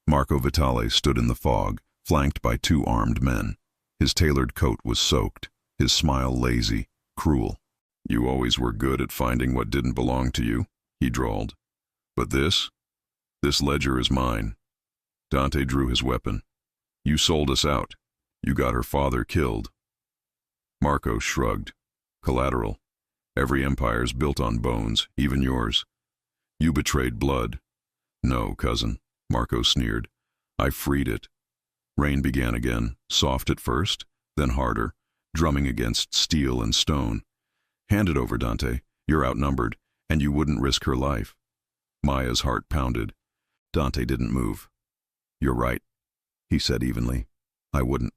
Marco Vitale stood in the fog, flanked by 2 armed men. His tailored coat was soaked, his smile lazy, cruel. "You always were good at finding what didn't belong to you," he drawled. "But this ledger is mine." Dante drew his weapon. "You sold us out. You got her father killed." Marco shrugged. "Collateral. Every empire's built on bones, even yours. You betrayed blood." "No, cousin," Marco sneered. "I freed it." Rain began again, soft at first, then harder, drumming against steel and stone. "Hand it over, Dante. You're outnumbered, And you wouldn't risk her life. Maya's heart pounded. Dante didn't move. You're right, he said evenly. I wouldn't.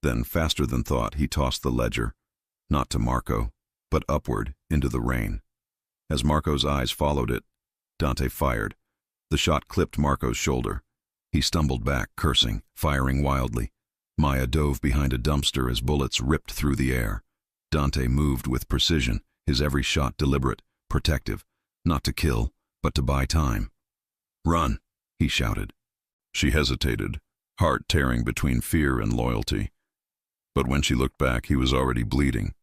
Then, faster than thought, he tossed the ledger, not to Marco, but upward into the rain. As Marco's eyes followed it, Dante fired. The shot clipped Marco's shoulder. He stumbled back, cursing, firing wildly. Maya dove behind a dumpster as bullets ripped through the air. Dante moved with precision, his every shot deliberate, protective, not to kill, but to buy time. Run, he shouted. She hesitated, heart tearing between fear and loyalty. But when she looked back, he was already bleeding.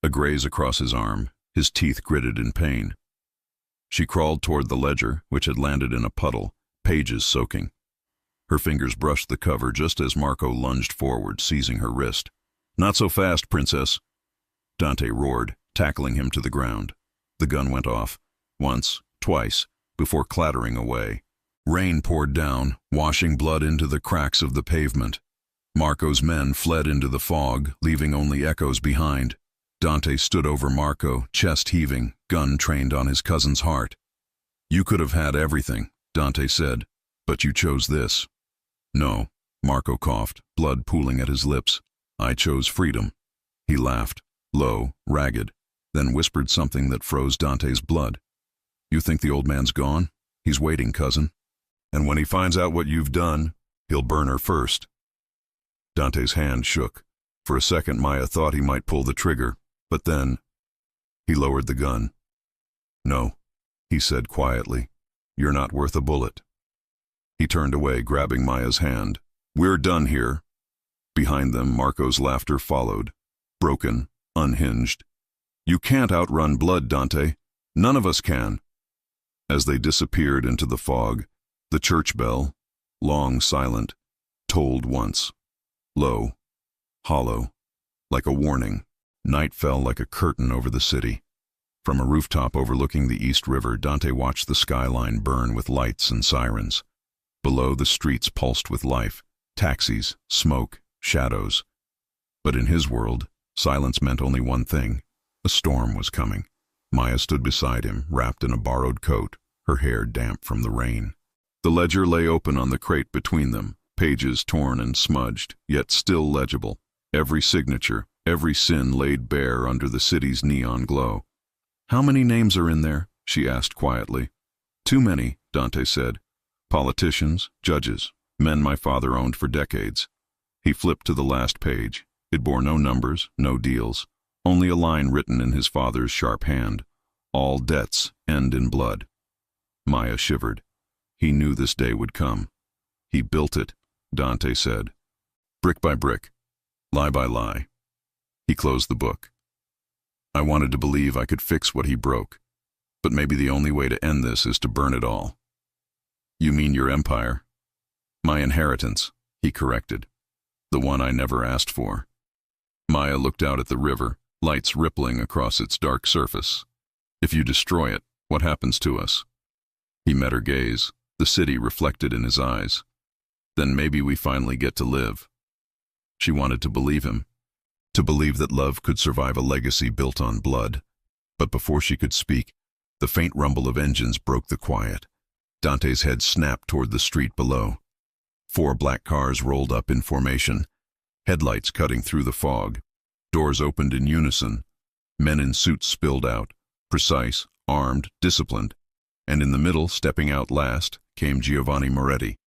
A graze across his arm, his teeth gritted in pain. She crawled toward the ledger, which had landed in a puddle, pages soaking. Her fingers brushed the cover just as Marco lunged forward, seizing her wrist. Not so fast, princess, Dante roared, tackling him to the ground. The gun went off, once, twice, before clattering away. Rain poured down, washing blood into the cracks of the pavement. Marco's men fled into the fog, leaving only echoes behind. Dante stood over Marco, chest heaving, gun trained on his cousin's heart. You could have had everything, Dante said, but you chose this. No, Marco coughed, blood pooling at his lips. I chose freedom. He laughed, low, ragged, then whispered something that froze Dante's blood. You think the old man's gone? He's waiting, cousin. And when he finds out what you've done, he'll burn her first. Dante's hand shook. For a second, Maya thought he might pull the trigger, but then he lowered the gun. No, he said quietly. You're not worth a bullet. He turned away, grabbing Maya's hand. We're done here. Behind them, Marco's laughter followed, broken, unhinged. You can't outrun blood, Dante. None of us can. As they disappeared into the fog, the church bell, long silent, tolled once. Low, hollow, like a warning. Night fell like a curtain over the city. From a rooftop overlooking the East River, Dante watched the skyline burn with lights and sirens. Below, the streets pulsed with life, taxis, smoke, shadows. But in his world, silence meant only one thing. A storm was coming. Maya stood beside him, wrapped in a borrowed coat, her hair damp from the rain. The ledger lay open on the crate between them, pages torn and smudged, yet still legible. Every signature, every sin laid bare under the city's neon glow. How many names are in there? She asked quietly. Too many, Dante said. Politicians, judges, men my father owned for decades. He flipped to the last page. It bore no numbers, no deals, only a line written in his father's sharp hand. All debts end in blood. Maya shivered. He knew this day would come. He built it, Dante said. Brick by brick, lie by lie. He closed the book. I wanted to believe I could fix what he broke, but maybe the only way to end this is to burn it all. You mean your empire? My inheritance, he corrected. The one I never asked for. Maya looked out at the river, lights rippling across its dark surface. If you destroy it, what happens to us? He met her gaze, the city reflected in his eyes. Then maybe we finally get to live. She wanted to believe him, to believe that love could survive a legacy built on blood. But before she could speak, the faint rumble of engines broke the quiet. Dante's head snapped toward the street below. 4 black cars rolled up in formation, headlights cutting through the fog. Doors opened in unison. Men in suits spilled out, precise, armed, disciplined. And in the middle, stepping out last, came Giovanni Moretti.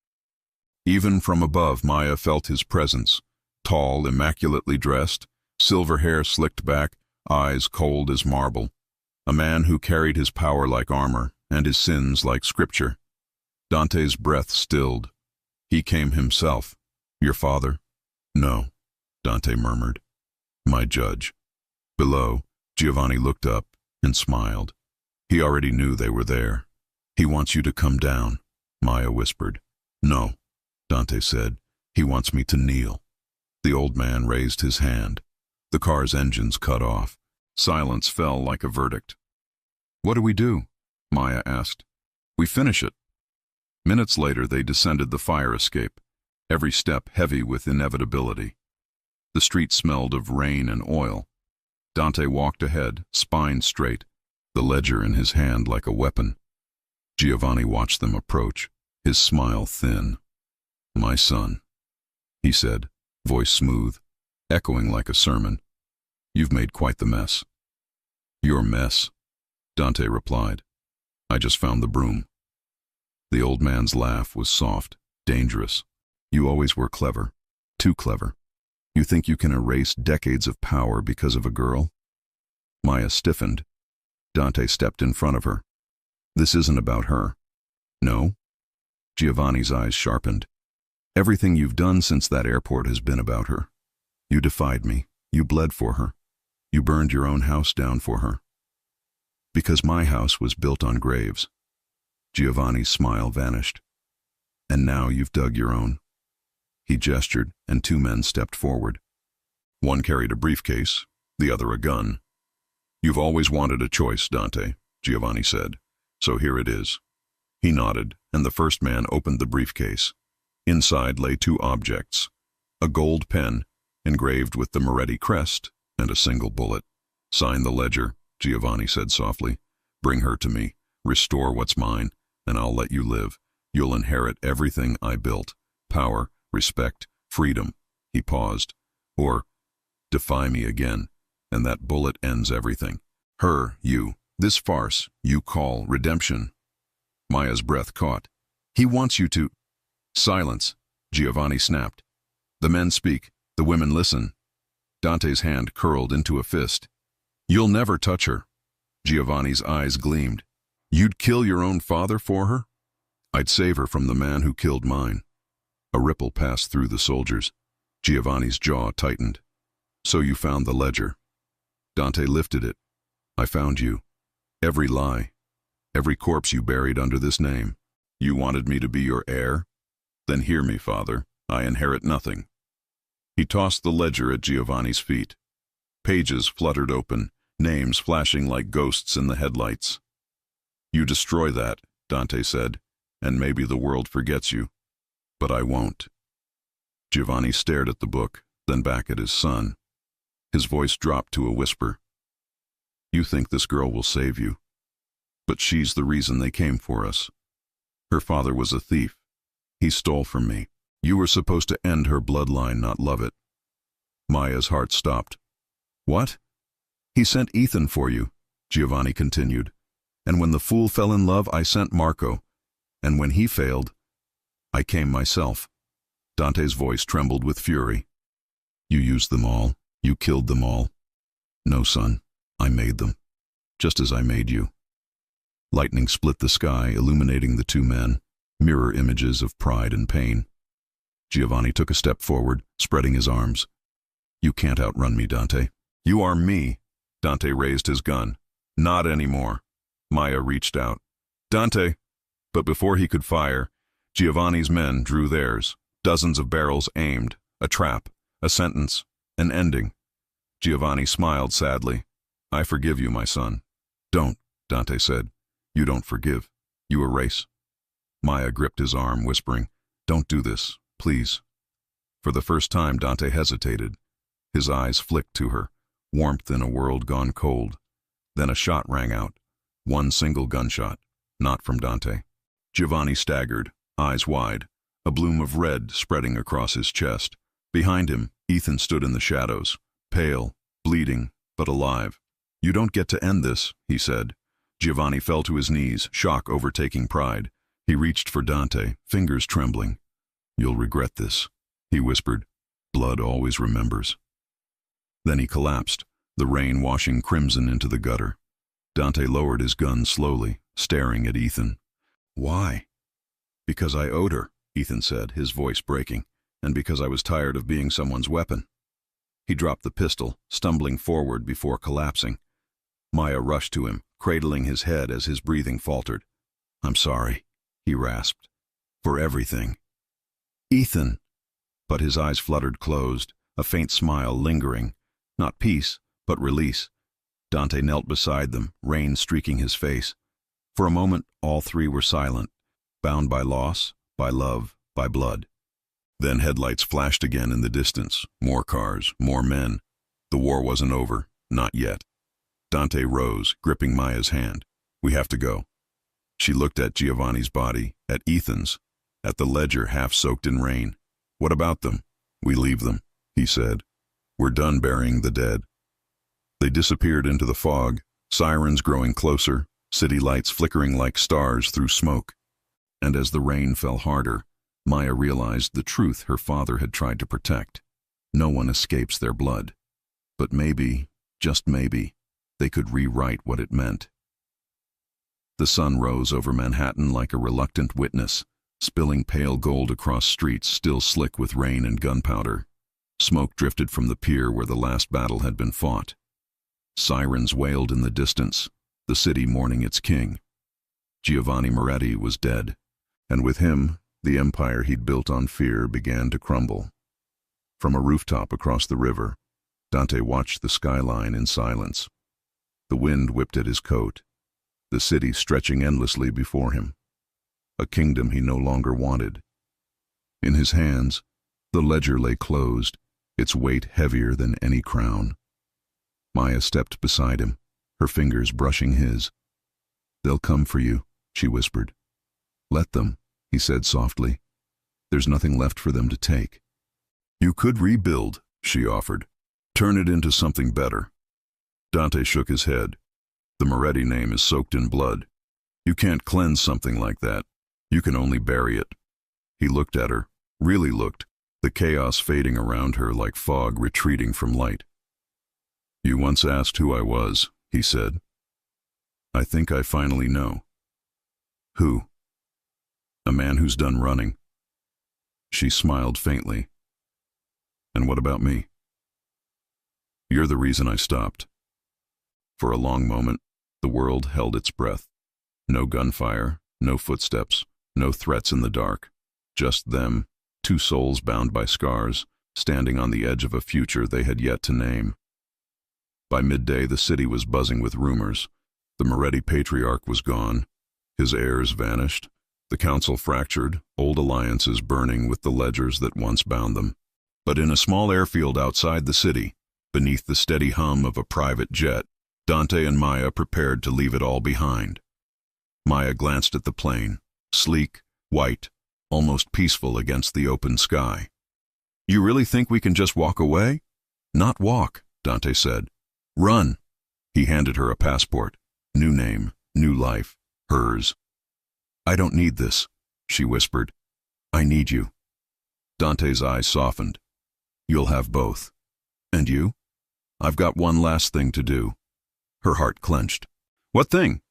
Even from above, Maya felt his presence. Tall, immaculately dressed, silver hair slicked back, eyes cold as marble. A man who carried his power like armor, and his sins like scripture. Dante's breath stilled. He came himself. Your father? No, Dante murmured. My judge. Below, Giovanni looked up and smiled. He already knew they were there. He wants you to come down, Maya whispered. No, Dante said. He wants me to kneel. The old man raised his hand. The car's engines cut off. Silence fell like a verdict. What do we do? Maya asked. We finish it. Minutes later, they descended the fire escape, every step heavy with inevitability. The street smelled of rain and oil. Dante walked ahead, spine straight. the ledger in his hand like a weapon. Giovanni watched them approach, his smile thin. "My son," he said, voice smooth, echoing like a sermon. "You've made quite the mess." "Your mess," Dante replied. "I just found the broom." The old man's laugh was soft, dangerous. "You always were clever, too clever. You think you can erase decades of power because of a girl?" Maya stiffened. Dante stepped in front of her. "This isn't about her." "No?" Giovanni's eyes sharpened. "Everything you've done since that airport has been about her. You defied me. You bled for her. You burned your own house down for her. Because my house was built on graves." Giovanni's smile vanished. "And now you've dug your own." He gestured, and two men stepped forward. One carried a briefcase, the other a gun. "You've always wanted a choice, Dante," Giovanni said. "So here it is." He nodded, and the first man opened the briefcase. Inside lay two objects: a gold pen, engraved with the Moretti crest, and a single bullet. "Sign the ledger," Giovanni said softly. "Bring her to me. Restore what's mine, and I'll let you live. You'll inherit everything I built. Power, respect, freedom." He paused. "Or defy me again, and that bullet ends everything. Her, you. This farce you call redemption." Maya's breath caught. "He wants you to—" "Silence," Giovanni snapped. "The men speak, the women listen." Dante's hand curled into a fist. "You'll never touch her." Giovanni's eyes gleamed. "You'd kill your own father for her?" "I'd save her from the man who killed mine." A ripple passed through the soldiers. Giovanni's jaw tightened. "So you found the ledger." Dante lifted it. "I found you. Every lie. Every corpse you buried under this name. You wanted me to be your heir? Then hear me, father. I inherit nothing." He tossed the ledger at Giovanni's feet. Pages fluttered open, names flashing like ghosts in the headlights. "You destroy that," Dante said, "and maybe the world forgets you. But I won't." Giovanni stared at the book, then back at his son. His voice dropped to a whisper. "You think this girl will save you. But she's the reason they came for us. Her father was a thief. He stole from me. You were supposed to end her bloodline, not love it." Maya's heart stopped. "What?" "He sent Ethan for you," Giovanni continued. "And when the fool fell in love, I sent Marco. And when he failed, I came myself." Dante's voice trembled with fury. "You used them all. You killed them all." "No, son. I made them. Just as I made you." Lightning split the sky, illuminating the two men, mirror images of pride and pain. Giovanni took a step forward, spreading his arms. "You can't outrun me, Dante. You are me." Dante raised his gun. "Not anymore." Maya reached out. "Dante!" But before he could fire, Giovanni's men drew theirs. Dozens of barrels aimed. A trap. A sentence. An ending. Giovanni smiled sadly. "I forgive you, my son." "Don't," Dante said. "You don't forgive. You erase." Maya gripped his arm, whispering, "Don't do this, please." For the first time, Dante hesitated. His eyes flicked to her, warmth in a world gone cold. Then a shot rang out. One single gunshot, not from Dante. Giovanni staggered, eyes wide, a bloom of red spreading across his chest. Behind him, Ethan stood in the shadows, pale, bleeding, but alive. "You don't get to end this," he said. Giovanni fell to his knees, shock overtaking pride. He reached for Dante, fingers trembling. "You'll regret this," he whispered. "Blood always remembers." Then he collapsed, the rain washing crimson into the gutter. Dante lowered his gun slowly, staring at Ethan. "Why?" "Because I owed her," Ethan said, his voice breaking, "and because I was tired of being someone's weapon." He dropped the pistol, stumbling forward before collapsing. Maya rushed to him, cradling his head as his breathing faltered. "I'm sorry," he rasped, "for everything." "Ethan!" But his eyes fluttered closed, a faint smile lingering. Not peace, but release. Dante knelt beside them, rain streaking his face. For a moment, all three were silent, bound by loss, by love, by blood. Then headlights flashed again in the distance, more cars, more men. The war wasn't over, not yet. Dante rose, gripping Maya's hand. We have to go. She looked at Giovanni's body, at Ethan's, at the ledger half soaked in rain. What about them? We leave them, he said. We're done burying the dead. They disappeared into the fog, sirens growing closer, city lights flickering like stars through smoke. And as the rain fell harder, Maya realized the truth her father had tried to protect. No one escapes their blood. But maybe, just maybe, they could rewrite what it meant. The sun rose over Manhattan like a reluctant witness, spilling pale gold across streets still slick with rain and gunpowder. Smoke drifted from the pier where the last battle had been fought. Sirens wailed in the distance, the city mourning its king. Giovanni Moretti was dead, and with him, the empire he'd built on fear began to crumble. From a rooftop across the river, Dante watched the skyline in silence. The wind whipped at his coat, the city stretching endlessly before him. A kingdom he no longer wanted. In his hands, the ledger lay closed, its weight heavier than any crown. Maya stepped beside him, her fingers brushing his. They'll come for you, she whispered. Let them, he said softly. There's nothing left for them to take. You could rebuild, she offered. Turn it into something better. Dante shook his head. The Moretti name is soaked in blood. You can't cleanse something like that. You can only bury it. He looked at her, really looked, the chaos fading around her like fog retreating from light. You once asked who I was, he said. I think I finally know. Who? A man who's done running. She smiled faintly. And what about me? You're the reason I stopped. For a long moment, the world held its breath. No gunfire, no footsteps, no threats in the dark. Just them, two souls bound by scars, standing on the edge of a future they had yet to name. By midday, the city was buzzing with rumors. The Moretti patriarch was gone. His heirs vanished. The council fractured, old alliances burning with the ledgers that once bound them. But in a small airfield outside the city, beneath the steady hum of a private jet, Dante and Maya prepared to leave it all behind. Maya glanced at the plane, sleek, white, almost peaceful against the open sky. You really think we can just walk away? Not walk, Dante said. Run. He handed her a passport. New name, new life, hers. I don't need this, she whispered. I need you. Dante's eyes softened. You'll have both. And you? I've got one last thing to do. Her heart clenched. What thing?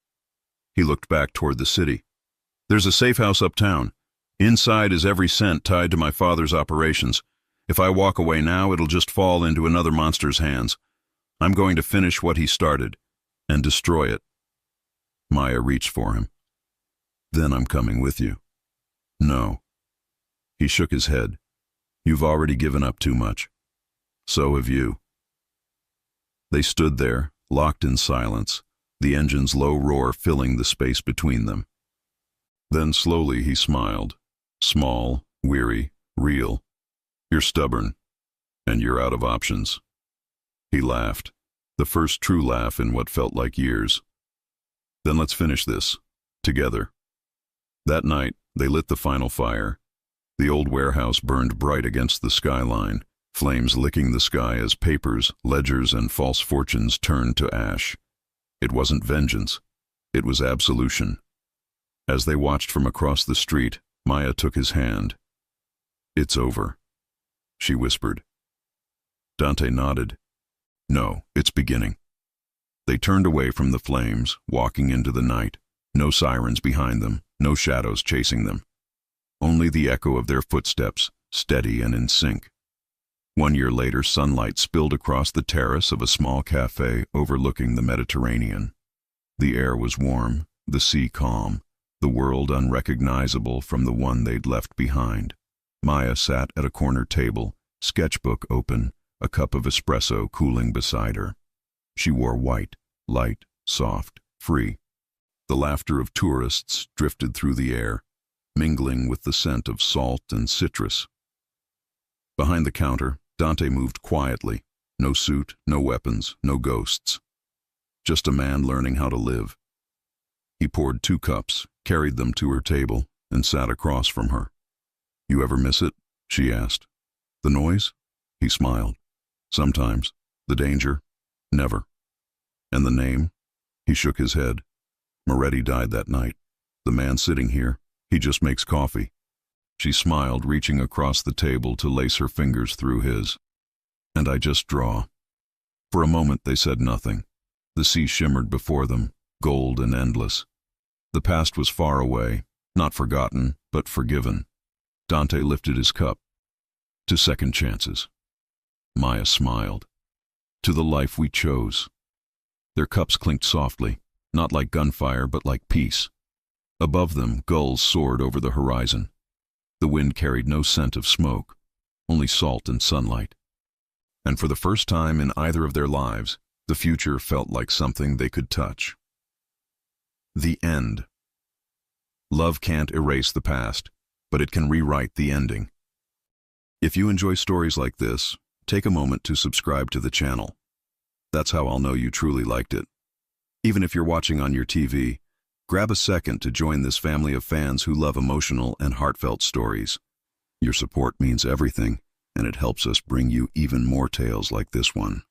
He looked back toward the city. There's a safe house uptown. Inside is every cent tied to my father's operations. If I walk away now, it'll just fall into another monster's hands. I'm going to finish what he started and destroy it. Maya reached for him. Then I'm coming with you. No. He shook his head. You've already given up too much. So have you. They stood there, locked in silence, the engine's low roar filling the space between them. Then slowly he smiled, small, weary, real. You're stubborn, and you're out of options. He laughed, the first true laugh in what felt like years. Then let's finish this, together. That night, they lit the final fire. The old warehouse burned bright against the skyline, flames licking the sky as papers, ledgers, and false fortunes turned to ash. It wasn't vengeance. It was absolution. As they watched from across the street, Maya took his hand. It's over, she whispered. Dante nodded. No, it's beginning. They turned away from the flames, walking into the night. No sirens behind them, no shadows chasing them. Only the echo of their footsteps, steady and in sync. 1 year later, sunlight spilled across the terrace of a small cafe overlooking the Mediterranean. The air was warm, the sea calm, the world unrecognizable from the one they'd left behind. Maya sat at a corner table, sketchbook open, a cup of espresso cooling beside her. She wore white, light, soft, free. The laughter of tourists drifted through the air, mingling with the scent of salt and citrus. Behind the counter, Dante moved quietly. No suit, no weapons, no ghosts. just a man learning how to live. He poured 2 cups, carried them to her table, and sat across from her. "You ever miss it?" she asked. "The noise?" He smiled. "Sometimes. The danger? Never." "And the name?" He shook his head. "Moretti died that night. The man sitting here, he just makes coffee." She smiled, reaching across the table to lace her fingers through his. "And I just draw." For a moment they said nothing. The sea shimmered before them, gold and endless. The past was far away, not forgotten, but forgiven. Dante lifted his cup. "To second chances." Maya smiled. "To the life we chose." Their cups clinked softly, not like gunfire, but like peace. Above them, gulls soared over the horizon. The wind carried no scent of smoke, only salt and sunlight. And for the first time in either of their lives, the future felt like something they could touch. The end. Love can't erase the past, but it can rewrite the ending. If you enjoy stories like this, take a moment to subscribe to the channel. That's how I'll know you truly liked it. Even if you're watching on your TV, grab a second to join this family of fans who love emotional and heartfelt stories. Your support means everything, and it helps us bring you even more tales like this one.